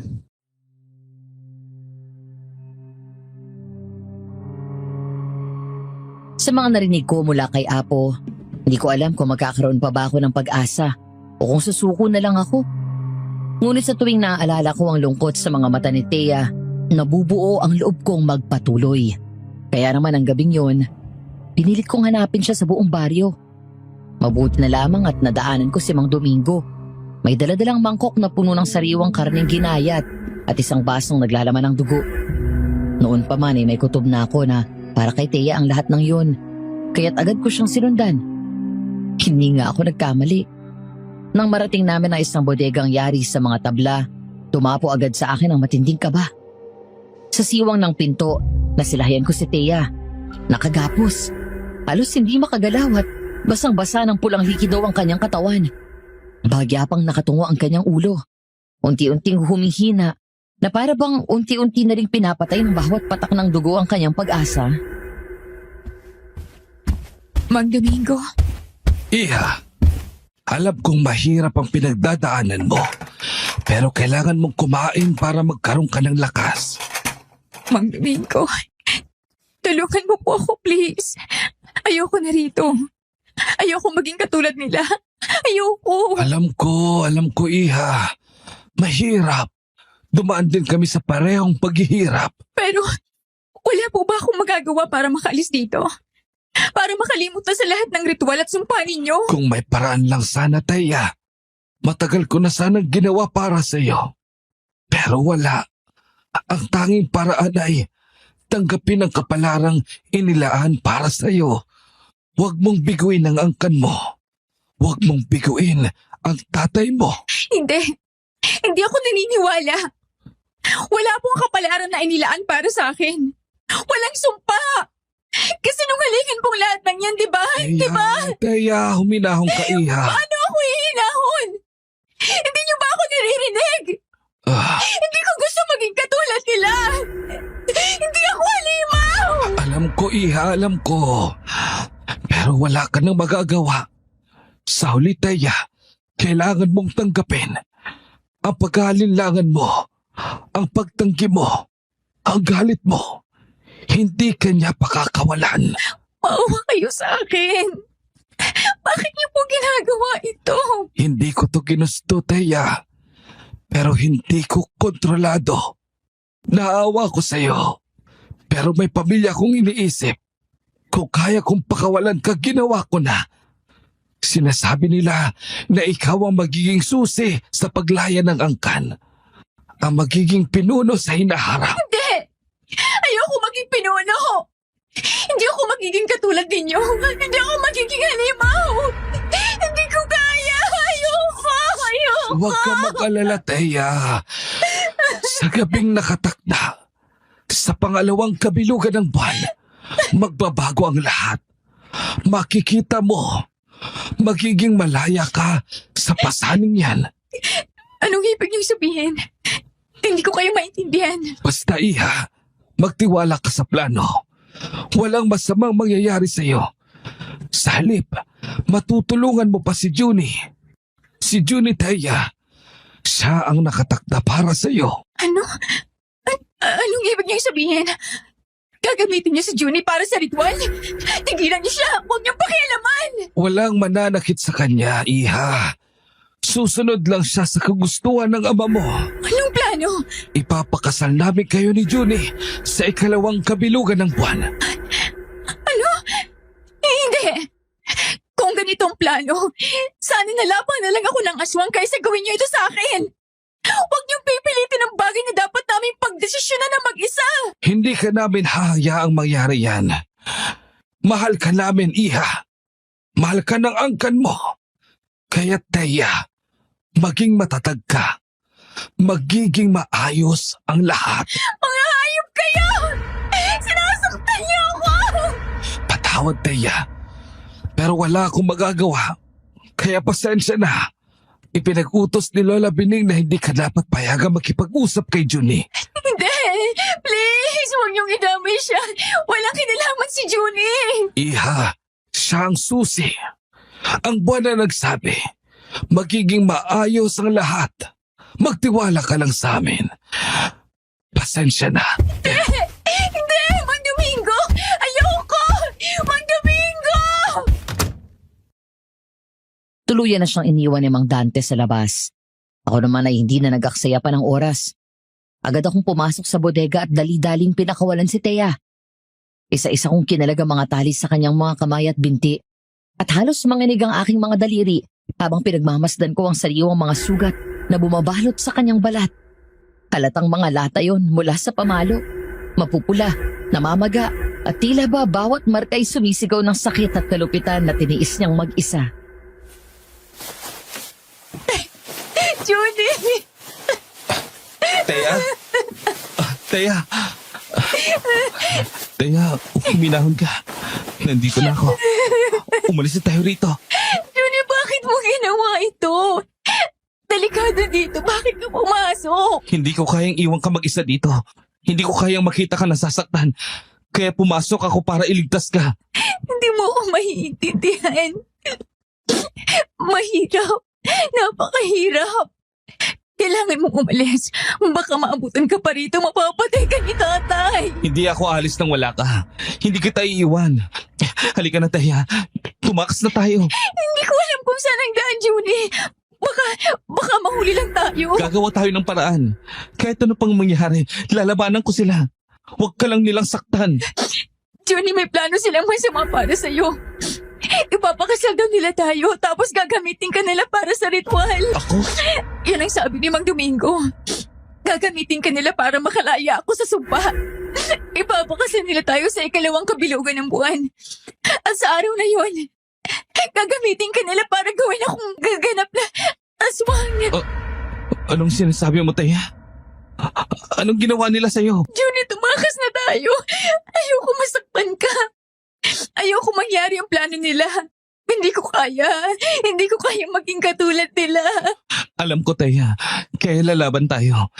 Sa mga narinig ko mula kay Apo, hindi ko alam kung magkakaroon pa ba ako ng pag-asa o kung susuko na lang ako. Ngunit sa tuwing naaalala ko ang lungkot sa mga mata ni Thea, nabubuo ang loob kong magpatuloy. Kaya naman ang gabing yon, pinilit kong hanapin siya sa buong baryo. Mabuti na lamang at nadaanan ko si Mang Domingo. May daladalang mangkok na puno ng sariwang karneng ginayat at isang basong naglalaman ng dugo. Noon pa man ay may kutob na ako na para kay Thea ang lahat ng yun, kaya't agad ko siyang sinundan. Hindi nga ako nagkamali. Nang marating namin ang isang bodegang yari sa mga tabla, tumapo agad sa akin ang matinding kaba. Sa siwang ng pinto, nasilayan ko si Thea. Nakagapos. Halos hindi makagalaw at basang-basa ng pulang likido ang kanyang katawan. Bahagya pang nakatungo ang kanyang ulo. Unti-unting humihina na para bang unti-unti na ring pinapatay ng bawat patak ng dugo ang kanyang pag-asa. Mang Domingo, Iha, alam kong mahirap ang pinagdadaanan mo. Pero kailangan mong kumain para magkaroon ka ng lakas. Mang Domingo, tulungan mo po ako please. Ayoko na rito. Ayoko maging katulad nila. Ayoko. Alam ko, Iha. Mahirap. Dumaan din kami sa parehong paghihirap. Pero wala po ba akong magagawa para makaalis dito? Para makalimot na sa lahat ng ritual at sumpa ninyo? Kung may paraan lang sana, Thea. Matagal ko na sanang ginawa para sa iyo. Pero wala. Ang tanging paraan ay tanggapin ang kapalarang inilaan para sa iyo. Huwag mong biguin ang angkan mo. Huwag mong biguin ang tatay mo. Hindi. Hindi ako naniniwala. Wala pong kapalaran na inilaan para sa akin. Walang sumpa. Kasinungalingan pong lahat ng yan, di ba? Di ba? Thea, huminahon ka, Iha. Paano ako hihinahon? Hindi niyo ba ako naririnig? Hindi ko gusto maging katulad nila. Hindi ako halimaw. Alam ko, Iha, alam ko. Pero wala ka nang magagawa. Sa huli, Thea, kailangan mong tanggapin ang pag-aalinlangan mo, ang pagtanggi mo, ang galit mo. Hindi kanya pakakawalan. Maawa kayo sa akin. Bakit niyo po ginagawa ito? Hindi ko to ginusto, Thea. Pero hindi ko kontrolado. Naawa ko sa'yo. Pero may pamilya kong iniisip. Kung kaya kong pakawalan ka, ginawa ko na. Sinasabi nila na ikaw ang magiging susi sa paglaya ng angkan. Ang magiging pinuno sa hinaharap. Hindi! Ayoko maging pinuno! Hindi ako magiging katulad ninyo! Hindi ako magiging halimaw! Hindi ko kaya! Ayoko! Ayoko! Huwag ka mag-alala, Thea. Sa gabing nakatakda, sa pangalawang kabilugan ng buwan, magbabago ang lahat. Makikita mo, magiging malaya ka sa pasaning yan. Anong ibig niyong sabihin? Hindi ko kayo maintindihan. Basta, Iha, magtiwala ka sa plano. Walang masamang mangyayari sa iyo. Sa halip, matutulungan mo pa si Junie. Si Junie, Thea. Siya ang nakatakda para sa iyo. Ano? Anong ibig niyong sabihin? Gagamitin niyo si Junie para sa ritual? Tigilan niyo siya! Huwag niyong pakialaman! Walang mananakit sa kanya, Iha. Susunod lang siya sa kagustuhan ng ama mo. Anong plano? Ipapakasal namin kayo ni Junie sa ikalawang kabilugan ng buwan. Ano? Hindi! Kung ganitong plano, sana nalaban na lang ako ng aswang kaysa gawin niyo ito sa akin! Huwag niyong pipilitin ang bagay na dapat naming pagdesisyonan na mag-isa! Hindi ka namin hahayaang mangyari yan. Mahal ka namin, Iha. Mahal ka ng angkan mo. Kaya Teya, maging matatag ka. Magiging maayos ang lahat. Mga hayop kayo! Sinasaktan niyo ako! Patawad, Teya. Pero wala akong magagawa. Kaya pasensya na. Ipinag-utos ni Lola Bining na hindi ka dapat payagang makipag-usap kay Junie. Hindi! Please, huwag niyong idamay siya! Walang kinalaman si Junie! Iha, siya ang susi. Ang buwan na nagsabi, magiging maayos ang lahat. Magtiwala ka lang sa amin. Pasensya na. Hindi! Mang Domingo! Ayoko! Mang Domingo! Tuluyan na siyang iniwan ni Mang Dante sa labas. Ako naman ay hindi na nag-aksaya pa ng oras. Agad akong pumasok sa bodega at dali-daling pinakawalan si Teya. Isa-isa kong kinalag ang mga tali sa kanyang mga kamay at binti. At halos manginig ang aking mga daliri habang pinagmamasdan ko ang sariwang mga sugat na bumabalot sa kanyang balat. Halatang mga lata yon mula sa pamalo. Mapupula, namamaga, at tila ba bawat markay sumisigaw ng sakit at kalupitan na tiniis niyang mag-isa. Junie! Teya? Teya? Teya, huminahon ka. Nandito na ako. Umalis na tayo rito. Junie, bakit mo ginawa ito? Delikado dito. Bakit ka pumasok? Hindi ko kayang iwan ka mag-isa dito. Hindi ko kayang makita ka nasasaktan. Kaya pumasok ako para iligtas ka. Hindi mo ako maiintindihan. Mahirap. Napakahirap. Kailangan mong umalis. Baka maabutan ka pa rito. Mapapatay ka ni tatay. Hindi ako alis nang wala ka. Hindi kita iiwan. Halika na, Teya. Tumakas na tayo. Hindi ko alam kung saan ang daan, Junie. Baka mahuli lang tayo. Gagawa tayo ng paraan. Kahit ano pang mangyari, lalabanan ko sila. Huwag ka lang nilang saktan. Junie, may plano silang masama para sa'yo. Ipapakasal daw nila tayo, tapos gagamitin ka nila para sa ritual. Ako? Yan ang sabi ni Mang Domingo. Gagamitin ka nila para makalaya ako sa sumpa. Ipapakasal nila tayo sa ikalawang kabilugan ng buwan. At sa araw na yun, gagamitin ka nila para gawin akong gaganap na aswang. Anong sinasabi mo, Teya? Anong ginawa nila sa'yo? Junie, tumakas na tayo. Ayoko masaktan ka. Ayoko mangyari ang plano nila. Hindi ko kaya. Hindi ko kaya maging katulad nila. Alam ko, Teya. Kaya lalaban tayo.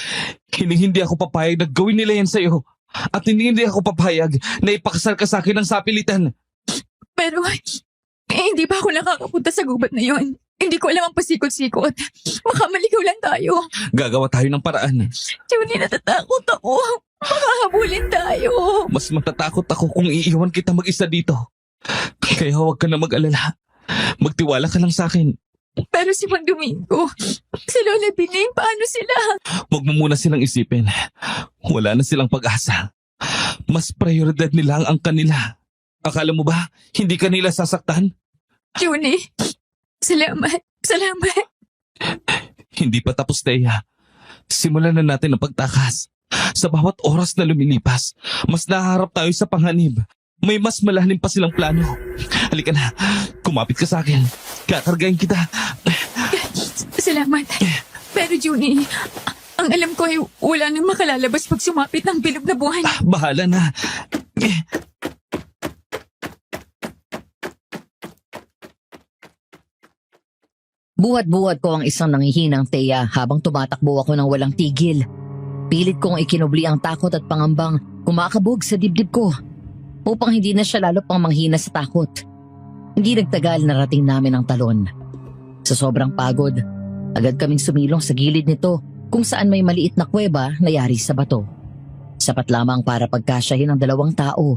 Hindi ako papayag na gawin nila yan sa'yo. At hindi ako papayag na ipakasal ka sa akin ng sapilitan. Pero, hindi pa ako nakakapunta sa gubat na yon. Hindi ko alam ang pasikot-sikot. Baka maligaw lang tayo. Gagawa tayo ng paraan. Junie, natatakot ako. Baka habulin tayo. Mas matatakot ako kung iiwan kita mag-isa dito. Kaya huwag ka na mag-alala. Magtiwala ka lang sa akin. Pero si Mang Domingo, si Lola Bining, paano sila? Huwag mo muna silang isipin. Wala na silang pag-asa. Mas prioridad nila ang kanila. Akala mo ba, hindi ka nila sasaktan? Junie, salamat. Salamat. Hindi pa tapos, Teya. Simulan na natin ang pagtakas. Sa bawat oras na lumilipas, mas naharap tayo sa panganib. May mas malalim pa silang plano. Halika na, kumapit ka sa akin. Kakargahin kita. Salamat. Pero Junie, ang alam ko ay wala nang makalalabas pag sumapit ng bilog na buwan. Bahala na. Buhat-buhat ko ang isang nangihinang Teya habang tumatakbo ako ng walang tigil. Pilit kong ikinubli ang takot at pangambang kumakabog sa dibdib ko upang hindi na siya lalo pang manghina sa takot. Hindi nagtagal narating namin ang talon. Sa sobrang pagod, agad kaming sumilong sa gilid nito kung saan may maliit na kuweba na yari sa bato. Sa sapat lamang para pagkasyahin ang 2 tao.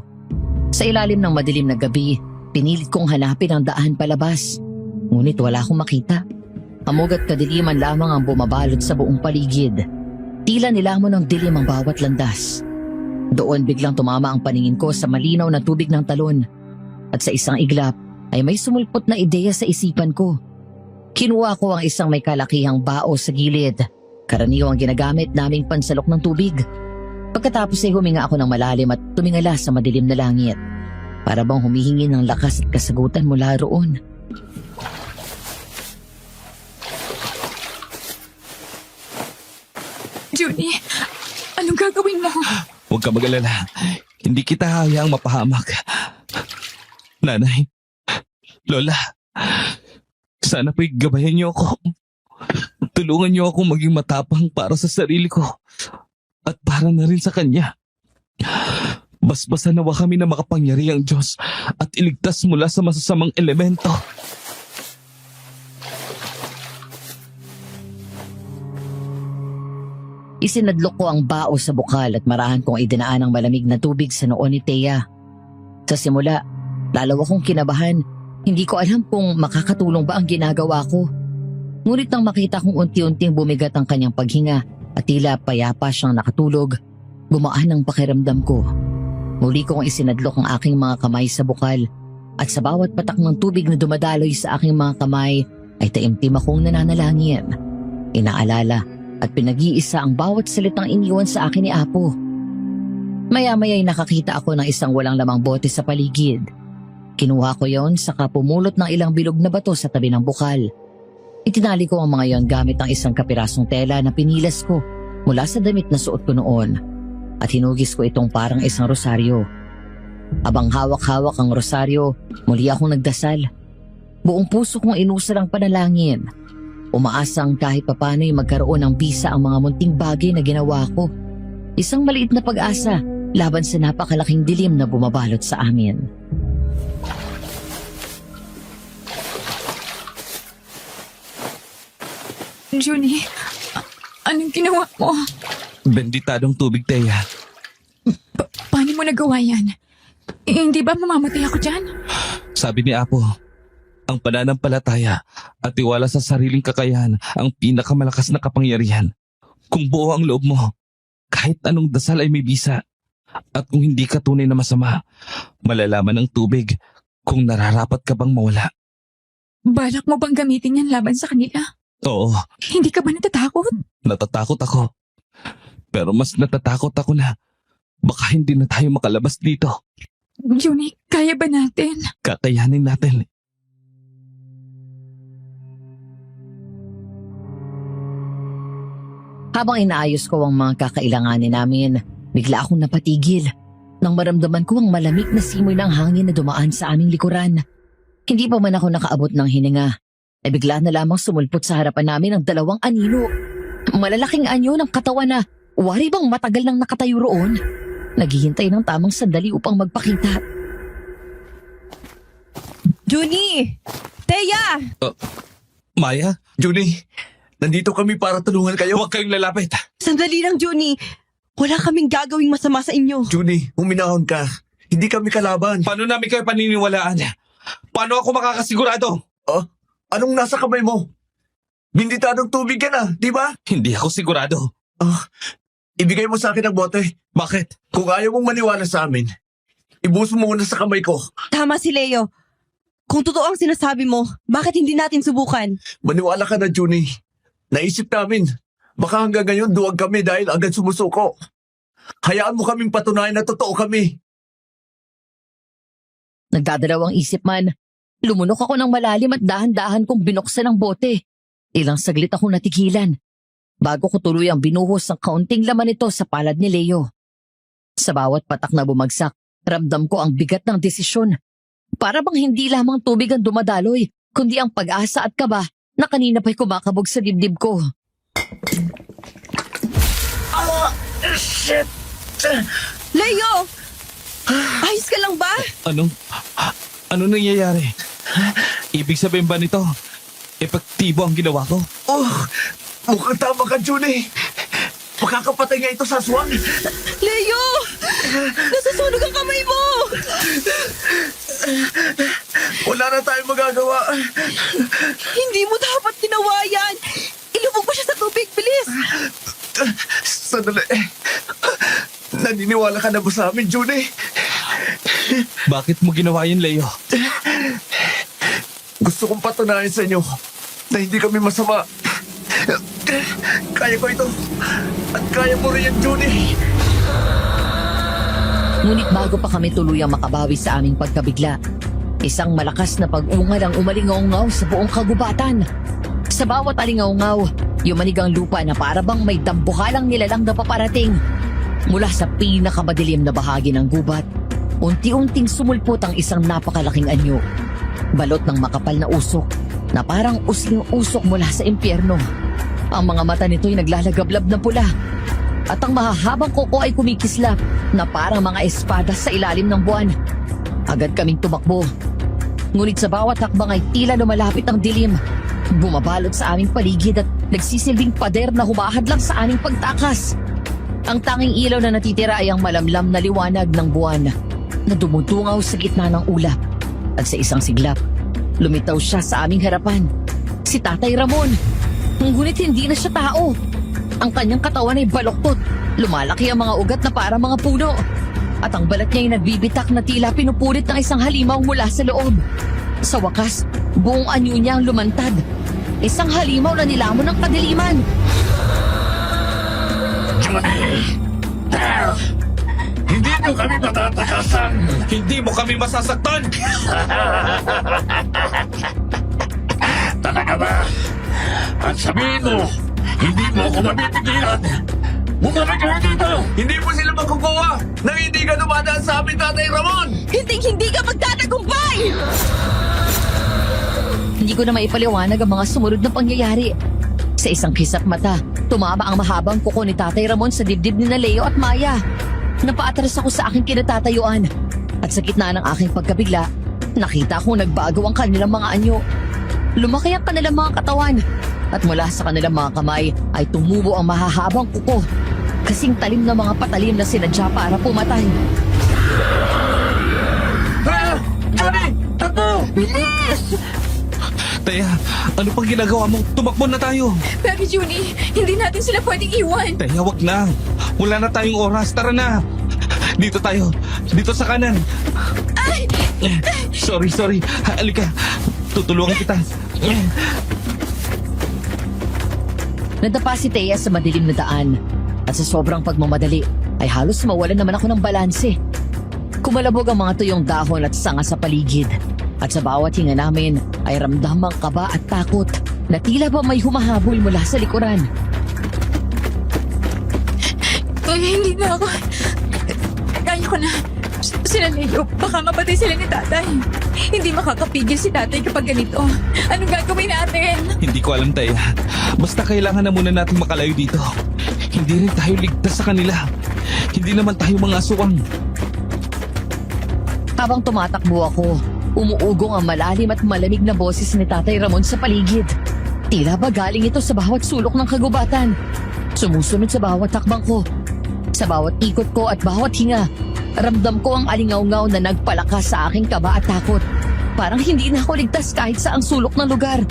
Sa ilalim ng madilim na gabi, pinilit kong hanapin ang daan palabas. Ngunit wala akong makita. Amugat kadiliman lamang ang bumabalot sa buong paligid. Tila nilamon ng dilim ang bawat landas. Doon biglang tumama ang paningin ko sa malinaw na tubig ng talon. At sa isang iglap ay may sumulpot na ideya sa isipan ko. Kinuha ko ang isang may kalakihang bao sa gilid. Karaniwang ginagamit naming pansalok ng tubig. Pagkatapos ay huminga ako ng malalim at tumingala sa madilim na langit. Para bang humihingi ng lakas at kasagutan mula roon. Junie, anong gagawin mo? Huwag ka mag-alala. Hindi kita hayaang mapahamak. Nanay, Lola, sana po'y gabayan niyo ako. Tulungan niyo ako maging matapang para sa sarili ko at para na rin sa kanya. Basbasan nawa kami na makapangyarihang Diyos at iligtas mula sa masasamang elemento. Isinadlok ko ang bao sa bukal at marahan kong idinaan ang malamig na tubig sa noo ni Thea. Sa simula, lalo akong kinabahan. Hindi ko alam kung makakatulong ba ang ginagawa ko. Ngunit nang makita kong unti-unting bumigat ang kanyang paghinga at tila payapa siyang nakatulog, gumaan ang pakiramdam ko. Muli kong isinadlok ang aking mga kamay sa bukal at sa bawat patak ng tubig na dumadaloy sa aking mga kamay ay taimtim akong nananalangin. Inaalala at pinag-iisa ang bawat salitang iniwan sa akin ni Apo. Maya-maya ay nakakita ako ng isang walang lamang bote sa paligid. Kinuha ko yon saka pumulot ng ilang bilog na bato sa tabi ng bukal. Itinali ko ang mga yon gamit ang isang kapirasong tela na pinilas ko mula sa damit na suot ko noon at hinugis ko itong parang isang rosaryo. Habang hawak-hawak ang rosaryo, muli akong nagdasal. Buong puso kong inusal ang panalangin. Umaasang kahit papano'y magkaroon ng bisa ang mga munting bagay na ginawa ko. Isang maliit na pag-asa laban sa napakalaking dilim na bumabalot sa amin. Junie, anong ginawa mo? Benditadong tubig, Thea. Paano mo nagawa yan? Hindi ba mamamatay ako dyan? Sabi ni Apo, ang pananampalataya at tiwala sa sariling kakayahan ang pinakamalakas na kapangyarihan. Kung buo ang loob mo, kahit anong dasal ay may bisa. At kung hindi ka tunay na masama, malalaman ng tubig kung nararapat ka bang mawala. Balak mo bang gamitin yan laban sa kanila? Oo, Hindi ka ba natatakot? natatakot ako. Pero mas natatakot ako na baka hindi na tayo makalabas dito. Junie, kaya ba natin? Kakayanin natin. Habang inaayos ko ang mga kakailanganin namin, bigla akong napatigil nang maramdaman ko ang malamig na simoy ng hangin na dumaan sa aming likuran. Hindi pa man ako nakaabot ng hininga, ay bigla na lamang sumulpot sa harapan namin ang 2 anino. Malalaking anyo ng katawan na wari bang matagal nang nakatayo roon. Naghihintay ng tamang sandali upang magpakita. Junie! Thea! Maya, Junie, nandito kami para tulungan kayo. huwag kayong lalapit. Sandali lang, Junie. Wala kaming gagawing masama sa inyo. Junie, huminahon ka. Hindi kami kalaban. Paano namin kayo paniniwalaan? Paano ako makakasigurado? Anong nasa kamay mo? Binditadong tubig ka na, di ba? Hindi ako sigurado. Ibigay mo sa akin ang bote. Bakit? Kung ayaw mong maniwala sa amin, ibuso mo muna sa kamay ko. Tama si Leo. Kung totoo ang sinasabi mo, bakit hindi natin subukan? Maniwala ka na, Junie. Naisip namin, baka hanggang ngayon duwag kami dahil agad sumusuko. Hayaan mo kaming patunayan na totoo kami. Nagdadalawang isip man, lumunok ako ng malalim at dahan-dahan kong binuksan ang bote. Ilang saglit akong natigilan bago ko tuluyang binuhos ang kaunting laman nito sa palad ni Leo. Sa bawat patak na bumagsak, ramdam ko ang bigat ng desisyon. Para bang hindi lamang tubig ang dumadaloy, kundi ang pag-asa at kaba na kanina pa'y kumakabog sa dibdib ko. Shit! Leo! Ayos ka lang ba? Ano nangyayari? Ibig sabihin ba nito, epektibo ang ginawa ko? Mukhang tama ka, Junie. Makakapatay nga ito sa aswang. Leo! Nasusunog ang kamay mo! Wala na tayong magagawa. Hindi mo dapat ginawa yan! Ilubog mo siya sa tubig, bilis! Sandali. Naniniwala ka na ba sa amin, Junie? Bakit mo ginawa yun, Leo? Gusto kong patunayan sa inyo na hindi kami masama. Kaya ko ito. At kaya mo rin yan, Junie. Ngunit bago pa kami tuluyang makabawi sa aming pagkabigla, isang malakas na pag-ungal ang umalingaw-ngaw sa buong kagubatan. Sa bawat alingaw-ngaw, yumanig ang lupa na parabang may dambuhalang nilalang na paparating. Mula sa pinakamadilim na bahagi ng gubat, unti-unting sumulpot ang isang napakalaking anyo. Balot ng makapal na usok na parang usling-usok mula sa impyerno. Ang mga mata nito'y naglalagablab ng pula at ang mahahabang kuko ay kumikislap na parang mga espada sa ilalim ng buwan. Agad kaming tumakbo. Ngunit sa bawat hakbang ay tila lumalapit ang dilim. Bumabalot sa aming paligid at nagsisilbing pader na humahadlang sa aming pagtakas. Ang tanging ilaw na natitira ay ang malamlam na liwanag ng buwan na dumutungaw sa gitna ng ulap. At sa isang siglap, lumitaw siya sa aming harapan. Si Tatay Ramon. Ngunit hindi na siya tao. Ang kanyang katawan ay baloktot. Lumalaki ang mga ugat na para mga puno. At ang balat niya ay nagbibitak na tila pinupulit ng isang halimaw mula sa loob. Sa wakas, buong anyo niya ang lumantad. Isang halimaw na nilamon ng kadiliman. Hindi nyo kami matatakasan. Hindi mo kami masasaktan! Talaga ba? At sabihin mo, hindi mo ako mapipigilan. Bumalik ka dito! Hindi mo sila makukuha nang hindi ka dumadaan sa amin, Tatay Ramon! Hindi ka magtatagumpay! Hindi ko na maipaliwanag ang mga sumunod na pangyayari. Sa isang kisap mata, tumama ang mahabang kuko ni Tatay Ramon sa dibdib ni na Leo at Maya. Napaatras ako sa aking kinatatayuan. At sa gitna ng aking pagkabigla, nakita kong nagbago ang kanilang mga anyo. Lumaki ang kanilang mga katawan. At mula sa kanilang mga kamay ay tumubo ang mahahabang kuko. Kasing talim na mga patalim na sinadya para pumatay. Johnny! Takbo! Taya, ano pang ginagawa mo? Tumakbo na tayo! Pero Junie, hindi natin sila pwedeng iwan. Taya, wag na! Wala na tayong oras, tara na! Dito tayo, dito sa kanan! Sorry. Halika, tutulungan kita. Nadapa si Thea sa madilim na daan at sa sobrang pagmamadali ay halos mawalan naman ako ng balanse. Kumalabog ang mga tuyong dahon at sanga sa paligid at sa bawat hinga namin ay ramdam ang kaba at takot na tila ba may humahabol mula sa likuran. Hindi na ako. Kaya ko na. Sila Leo, baka mapatay sila ni tatay. Hindi makakapigil si tatay kapag ganito. Anong gagawin natin? Hindi ko alam, Taya. Basta kailangan na muna nating makalayo dito. Hindi rin tayo ligtas sa kanila. Hindi naman tayo mga aswang. Habang tumatakbo ako, umuugong ang malalim at malamig na boses ni Tatay Ramon sa paligid. Tila ba galing ito sa bawat sulok ng kagubatan. Sumusunod sa bawat takbang ko. Sa bawat ikot ko at bawat hinga, ramdam ko ang alingaw-ngaw na nagpalakas sa aking kaba at takot. Parang hindi na ako ligtas kahit sa ang sulok ng lugar.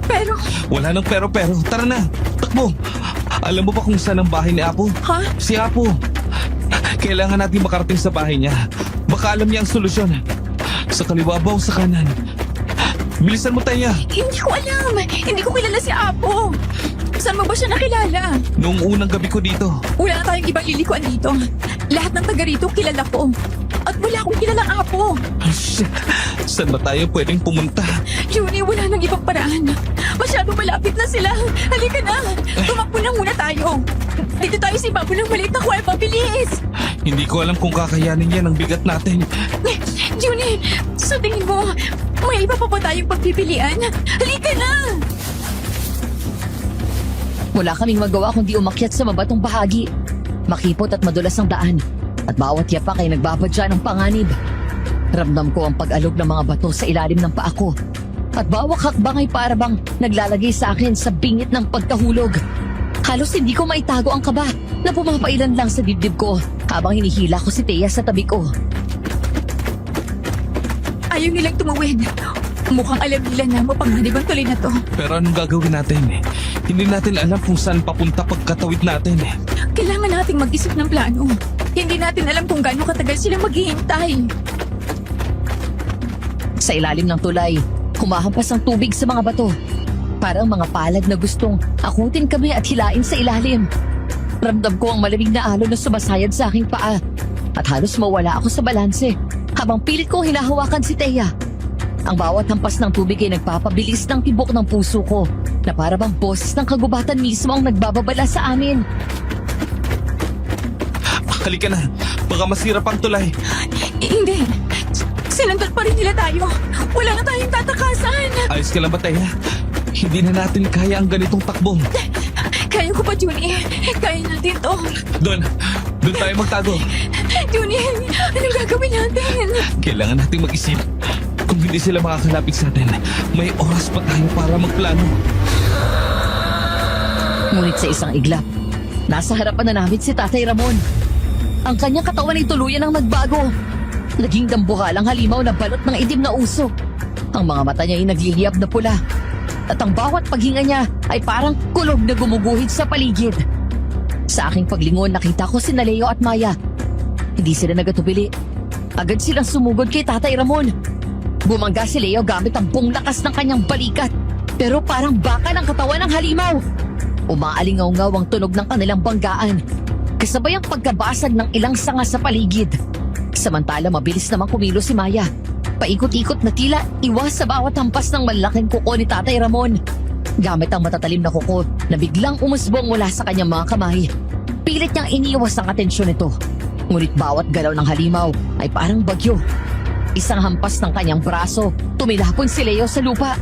Pero, Wala nang pero. Tara na, takbo. Alam mo ba kung saan ang bahay ni Apo? ha? Si Apo. Kailangan natin makarating sa bahay niya. Baka alam niya ang solusyon. Sa kaliwa ba o sa kanan? Bilisan mo, Taya. Hindi ko alam. Hindi ko kilala si Apo. Saan mo ba siya nakilala? Noong unang gabi ko dito. Wala na tayong ibang lilikuan dito. Lahat ng taga rito kilala ko. At wala akong kilalang Apo. Shit. Saan ba tayo pwedeng pumunta? Junie, wala nang ibang paraan. Masyado malapit na sila. Halika na. Tumakbo na muna tayo. Dito tayo sa ibabaw ng maliit na kuweba. Bilis! Hindi ko alam kung kakayanin yan ang bigat natin. Junie, sa tingin mo, may iba pa ba tayong pagpipilian? Halika na! Wala kaming magawa kundi umakyat sa mabatong bahagi. Makipot at madulas ang daan. At bawat yapak ay nagbabadya ng panganib. Ramdam ko ang pag-alog ng mga bato sa ilalim ng paa ko. At bawat hakbang ay parabang naglalagay sa akin sa bingit ng pagkahulog. Halos hindi ko maitago ang kaba na pumapailan lang sa dibdib ko habang hinihila ko si Thea sa tabi ko. Ayaw nilang tumawid. Mukhang alam nila na mapanganib ang tuloy na to. Pero anong gagawin natin eh? Hindi natin alam kung saan papunta pagkatawid natin eh. Kailangan nating mag-isip ng plano. Hindi natin alam kung gaano katagal sila maghihintay. Sa ilalim ng tulay, humahampas ang tubig sa mga bato. Parang mga palad na gustong akutin kami at hilain sa ilalim. Ramdam ko ang malamig na alon na sumasayad sa aking paa. At halos mawala ako sa balanse habang pilit kong hinahawakan si Thea. Ang bawat hampas ng tubig ay nagpapabilis ng tibok ng puso ko na para bang boses ng kagubatan mismo ang nagbababala sa amin. Halika na, baka masira pang tulay. Hindi. Sinundan pa rin nila tayo. Wala na tayong tatakasan. Ayos ka lang ba, Thea? Hindi na natin kaya ang ganitong takbo. Kaya ko pa, Junie. Kaya natin to. Doon tayo magtago. Junie, anong gagawin natin? Kailangan nating mag-isip. Kung hindi sila makakalapit sa atin, may oras pa tayo para magplano. Ngunit sa isang iglap, nasa harapan na namin si Tatay Ramon. Ang kanyang katawan ay tuluyan ang nagbago. Naging dambuhalang halimaw na balot ng itim na uso. Ang mga mata niya ay nagliliyab na pula. At ang bawat paghinga niya ay parang kulog na gumuguhit sa paligid. Sa aking paglingon, nakita ko si Leo at Maya. Hindi sila nagatubili. Agad silang sumugod kay Tatay Ramon. Bumangga si Leo gamit ang buong lakas ng kanyang balikat. Pero parang baka ng katawan ng halimaw. Umaalingaw-ngaw ang tunog ng kanilang banggaan. Kasabay ang pagkabasag ng ilang sanga sa paligid. Samantala mabilis namang kumilo si Maya. Paikot-ikot na tila iwas sa bawat hampas ng malaking kuko ni Tatay Ramon. Gamit ang matatalim na kuko na biglang umusbong mula sa kanyang mga kamay. Pilit niyang iniiwas ang atensyon nito. Ngunit bawat galaw ng halimaw ay parang bagyo. Isang hampas ng kanyang braso, tumilapon si Leo sa lupa.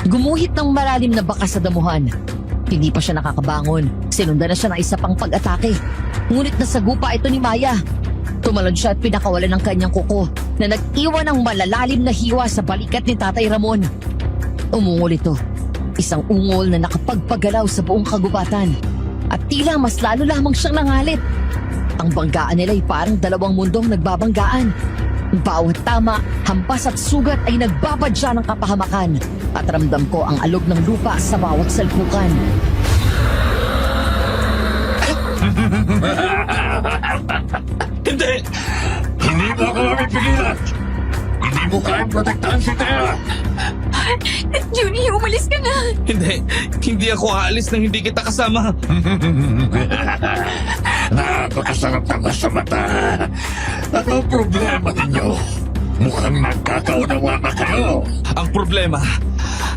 Gumuhit ng malalim na bakas sa damuhan. Hindi pa siya nakakabangon. Sinundan na siya ng isa pang pag-atake. Ngunit nasagupa ito ni Maya. Tumalon siya at pinakawalan ng kanyang kuko na nag-iwan ng malalalim na hiwa sa balikat ni Tatay Ramon. Umungol ito. Isang ungol na nakapagpagalaw sa buong kagubatan. At tila mas lalo lamang siyang nangalit. Ang banggaan nila ay parang dalawang mundong nagbabanggaan. Bawat tama, hampas at sugat ay nagbabadya ng kapahamakan at ramdam ko ang alog ng lupa sa bawat salpukan. Hindi! Hindi mo ako mapipigilan! Hindi mo kayang protektahan si Thea! Junie, umalis ka na. Hindi ako aalis nang hindi kita kasama. Napakasarap naman sa mata. Ano ang problema ninyo? Mukhang nagkakaunawa na kayo. Ang problema,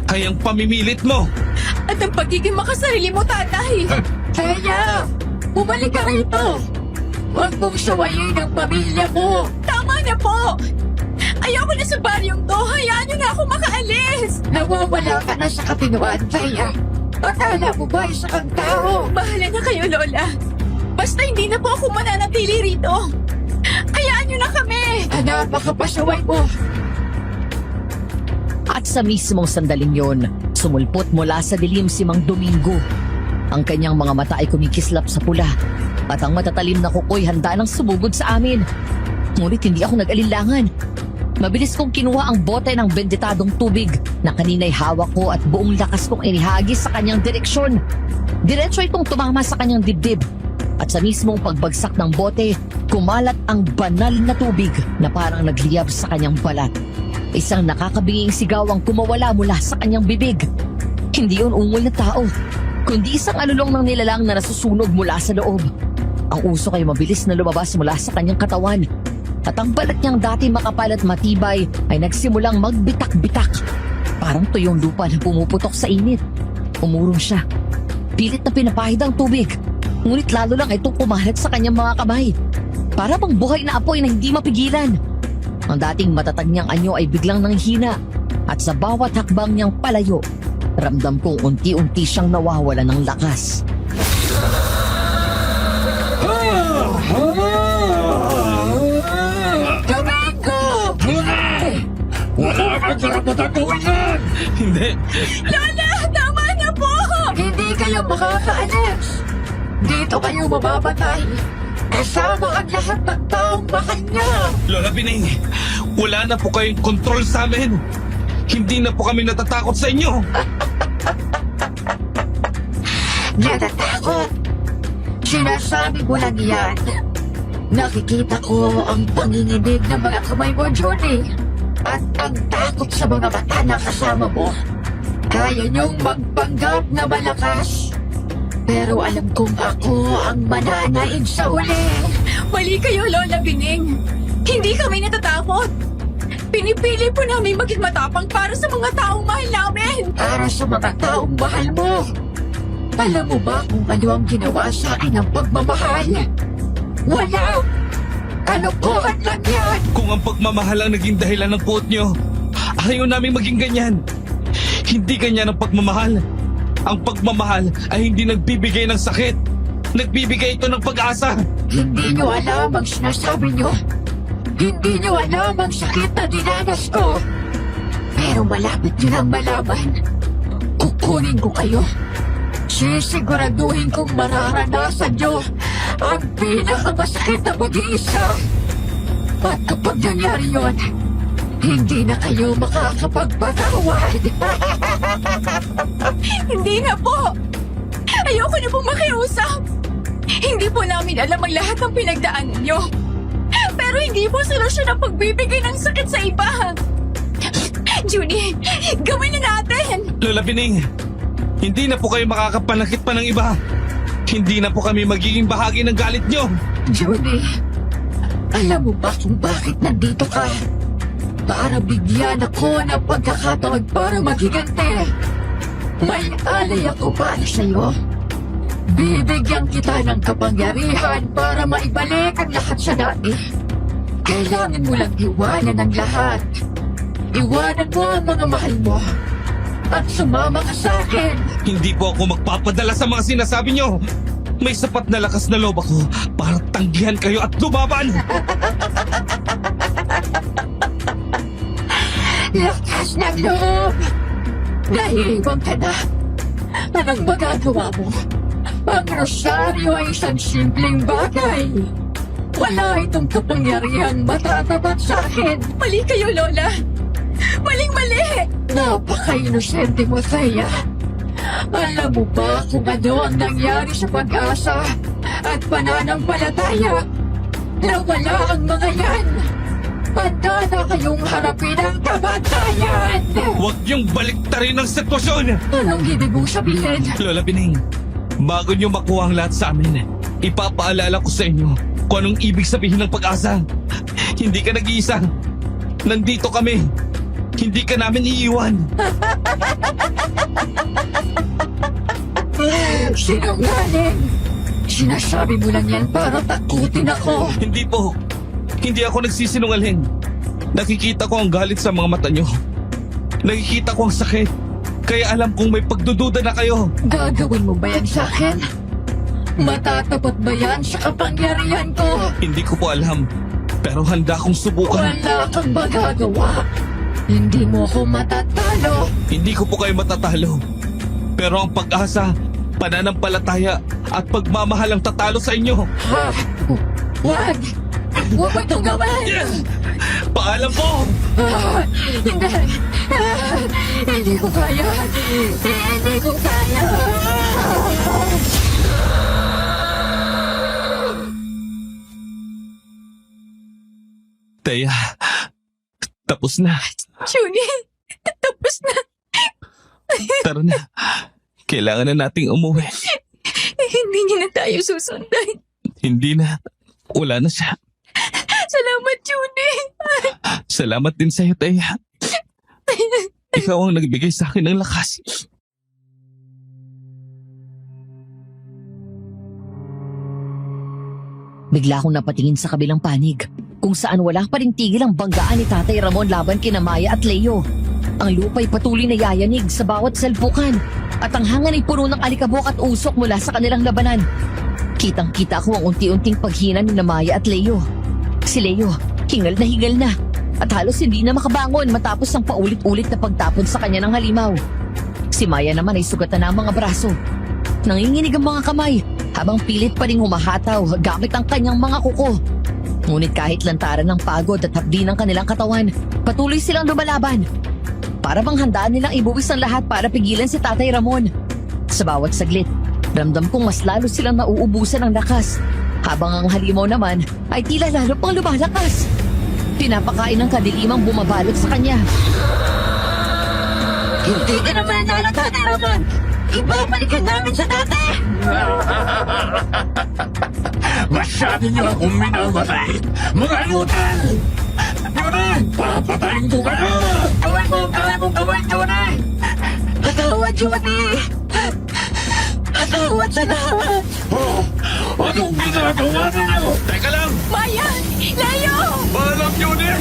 kayang pamimilit mo. At ang pagiging makasarili mo, tatay. Kaya, bumalik ka rito. Huwag mong sawayin ang pamilya mo. Tama na po. Ayoko na sa baryong to. Hayaan niyo na ako makaalis. Nawawala ka na sa katinuan, Thea. Akala mo ba isa kang tao? Bahala na kayo, Lola. Basta hindi na po ako mananatili rito. Hayaan niyo na kami. Napakapasaway mo. At sa mismong sandaling yon, sumulpot mula sa dilim si Mang Domingo. Ang kanyang mga mata ay kumikislap sa pula at ang matatalim na kuko'y handa ng sumugod sa amin. Ngunit hindi ako nag-alinlangan. Mabilis kong kinuha ang bote ng benditadong tubig na kanina'y hawak ko at buong lakas kong inihagis sa kanyang direksyon. Diretso itong tumama sa kanyang dibdib. At sa mismong pagbagsak ng bote, kumalat ang banal na tubig na parang nagliyab sa kanyang balat. Isang nakakabinging sigaw ang kumawala mula sa kanyang bibig. Hindi yun ungol na tao, kundi isang alulong ng nilalang na nasusunog mula sa loob. Ang usok ay mabilis na lumabas mula sa kanyang katawan. At ang balat niyang dati makapal at matibay ay nagsimulang magbitak-bitak. Parang tuyong lupa na pumuputok sa init. Umurong siya. Pilit na pinapahid ang tubig. Ngunit lalo lang itong kumalat sa kanyang mga kamay. Para bang buhay na apoy na hindi mapigilan. Ang dating matatag niyang anyo ay biglang nanghina. At sa bawat hakbang niyang palayo, ramdam kong unti-unti siyang nawawalan ng lakas. Wala kang karapatang gawin yan! Hindi! Lola, tama na po. Hindi kayo makakaalis. Dito kayo mababatay. Kasama ang lahat ng taong mahal niya. Lola Bining, wala na po kayong kontrol sa amin. Hindi na po kami natatakot sa inyo. Natatakot. Sinasabi mo lang yan. Nakikita ko ang panginginig ng mga kamay mo, Judy. At ang takot sa mga mata na kasama mo. Kaya niyong magpanggap na malakas. Pero alam kong ako ang mananaig sa uli. Mali kayo, Lola Bining. Hindi kami natatakot. Pinipili po namin maging matapang para sa mga taong mahal namin. Para sa mga taong mahal mo. Alam mo ba kung ano ang ginawa sa akin ng pagmamahal? Wala! Kalokohan lang yan! Kung ang pagmamahal ang naging dahilan ng puot nyo, ayaw namin maging ganyan. Hindi ganyan ang pagmamahal. Ang pagmamahal ay hindi nagbibigay ng sakit. Nagbibigay ito ng pag-asa. Hindi nyo alam ang sinasabi nyo. Hindi nyo alam ang sakit na dinanas ko. Pero malapit nyo nang malaman. Kukunin ko kayo. Sisiguraduhin kong mararanasan nyo ang pinakamasakit na mag-iisa. At kapag nangyari yun, hindi na kayo makakapagpatawad. Hindi na po. Ayoko na pong makiusap. Hindi po namin alam ang lahat ng pinagdaanan nyo. Pero hindi po solusyon ang pagbibigay ng sakit sa iba. Judy, gawin na natin. Lola Bining, hindi na po kayo makakapanakit pa ng iba. Hindi na po kami magiging bahagi ng galit nyo. Judy, alam mo ba kung bakit nandito ka? Para bigyan ako ng pagkakataon para magigante. May alay ako para sa'yo. Bibigyan kita ng kapangyarihan para maibalik ang lahat sa dati. Kailangan mo lang iwanan ang lahat. Iwanan mo ang mga mahal mo. At sumama ka sa akin. Hindi po ako magpapadala sa mga sinasabi nyo. May sapat na lakas na loob ako para tanggihan kayo at lumaban. Lakas ng loob! Nahihibang ka na! Anong magagawa mo? Ang rosaryo ay isang simpleng bagay. Wala itong kapangyarihang matatapat sa akin. Mali kayo, Lola. Maling-mali. Napaka-inosente mo, Thea. Alam mo ba kung ano ang nangyari sa pag-asa at pananampalataya? Nawala ang mga yan. Handa na kayong harapin ang kamatayan! Huwag niyong baliktarin ang sitwasyon. Anong ibig mong sabihin? Lola Bining, bago niyo makuha ang lahat sa amin, ipapaalala ko sa inyo kung anong ibig sabihin ng pag-asa. Hindi ka nag-iisa. Nandito kami. Hindi ka namin iiwan. Sinungaling! Sinasabi mo lang yan para takutin ako. Hindi po. Hindi ako nagsisinungaling. Nakikita ko ang galit sa mga mata niyo. Nakikita ko ang sakit. Kaya alam kong may pagdududa na kayo. Gagawin mo ba yan sa akin? Matatapat ba yan sa kapangyarihan ko? Hindi ko po alam. Pero handa akong subukan. Wala kang magagawa. Hindi mo ko matatalo. Hindi ko po kayo matatalo. Pero ang pag-asa, pananampalataya at pagmamahal ang tatalo sa inyo. Ha? Wag! Huwag mo itong gawin! Paalam po! Hindi! Hindi ko kaya! Hindi ko kaya! Teya, tapos na. Judy, tapos na. Tara na. Kailangan na nating umuwi. Hindi niya na tayo susundan. Hindi na. Wala na siya. Salamat, Judy. Salamat din sa'yo, Teya. Ikaw ang nagbigay sa akin ng lakas. Bigla akong napatingin sa kabilang panig, kung saan wala pa ring tigil ang banggaan ni Tatay Ramon laban kina Maya at Leo. Ang lupa'y patuloy na yayanig sa bawat salpukan at ang hangin ay puno ng alikabok at usok mula sa kanilang labanan. Kitang-kita ko ang unti-unting paghina ni Maya at Leo. Si Leo, hingal na at halos hindi na makabangon matapos ang paulit-ulit na pagtapon sa kanya ng halimaw. Si Maya naman ay sugatan na ang mga braso. Nanginginig ang mga kamay habang pilit pa rin humahataw gamit ang kanyang mga kuko. Ngunit kahit lantaran ng pagod at hapdi ng kanilang katawan, patuloy silang lumalaban. Para bang handaan nilang ibuwis ang lahat para pigilan si Tatay Ramon. Sa bawat saglit, ramdam kong mas lalo silang nauubusan ng lakas, habang ang halimaw naman ay tila lalo pang lumalakas. Pinapakain ng kadilimang bumabalot sa kanya. Hindi ka naman nanalo, Tatay Ramon! Ibabalikan namin sa dati! Masyado niyo akong minamatay! Mga lutan! Johnny! Papatayin ko kayo! Gawin mo ang kaya mong gawin, Johnny! Patawad, Johnny! Patawad sa lahat! Oh, anong ginagawa ninyo? Teka lang! Mayan! Layo! Balang Johnny!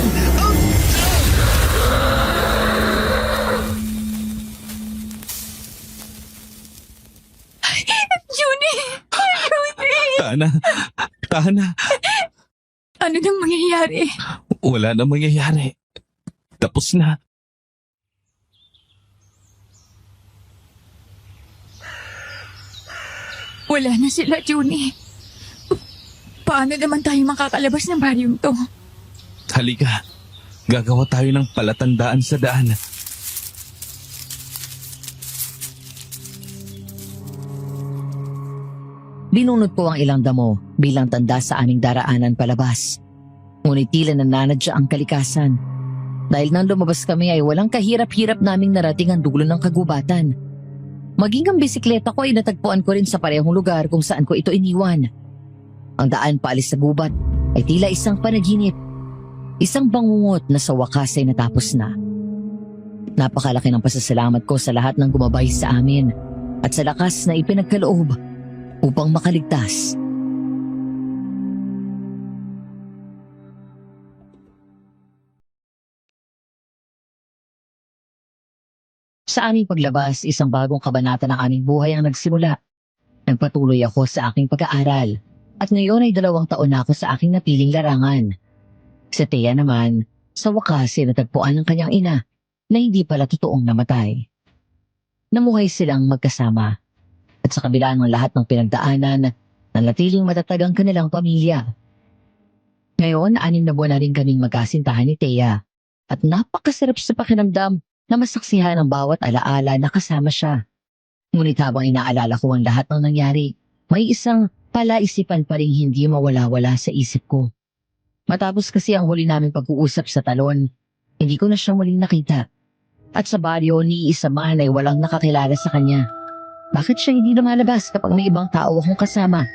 Juni! Tana, Tana, Ano nang mangyayari? wala na mangyayari. Tapos na. Wala na sila, Juni. Paano naman tayo makakalabas ng baryong to? Halika, gagawa tayo ng palatandaan sa daan. Binunot ko ang ilang damo bilang tanda sa aming daraanan palabas. Ngunit tila nananadya ang kalikasan. Dahil nang lumabas kami ay walang kahirap-hirap naming narating ang dulo ng kagubatan. Maging ang bisikleta ko ay natagpuan ko rin sa parehong lugar kung saan ko ito iniwan. Ang daan paalis sa gubat ay tila isang panaginip. Isang bangungot na sa wakas ay natapos na. Napakalaki ng pasasalamat ko sa lahat ng gumabay sa amin at sa lakas na ipinagkaloob upang makaligtas. Sa aming paglabas, isang bagong kabanata ng aming buhay ang nagsimula. Nagpatuloy ako sa aking pag-aaral at ngayon ay 2 taon na ako sa aking napiling larangan. Si Thea naman, sa wakas ay natagpuan ng kanyang ina na hindi pala totoong namatay. Namuhay silang magkasama. At sa kabila ng lahat ng pinagdaanan, nanatiling matatag ang kanilang pamilya. Ngayon, 6 na buwan na rin kaming magkasintahan ni Thea at napakasarap sa pakiramdam na masaksihan ang bawat alaala na kasama siya. Ngunit habang inaalala ko ang lahat ng nangyari, may isang palaisipan pa rin hindi mawala-wala sa isip ko. Matapos kasi ang huli naming pag-uusap sa talon, hindi ko na siya muling nakita. At sa baryo, ni isa man ay walang nakakilala sa kanya. Bakit siya hindi lumalabas kapag may ibang tao akong kasama?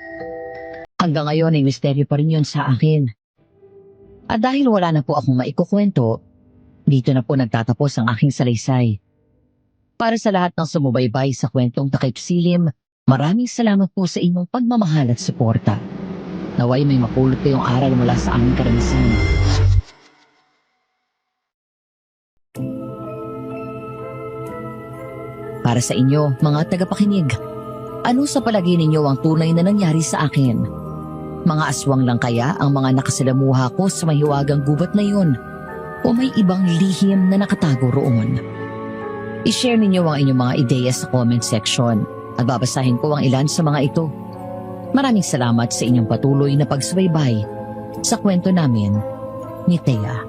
Hanggang ngayon ay misteryo pa rin yun sa akin. At dahil wala na po akong maikukwento, dito na po nagtatapos ang aking salaysay. Para sa lahat ng sumubaybay sa kwentong Takip Silim, maraming salamat po sa inyong pagmamahal at suporta. Naway may mapulot kayong aral mula sa aming karanasan. Para sa inyo, mga tagapakinig, ano sa palagay ninyo ang tunay na nangyari sa akin? Mga aswang lang kaya ang mga nakasalamuha ko sa mahiwagang gubat na yun? O may ibang lihim na nakatago roon? I-share ninyo ang inyong mga ideya sa comment section at babasahin ko ang ilan sa mga ito. Maraming salamat sa inyong patuloy na pagsubaybay sa kwento namin ni Thea.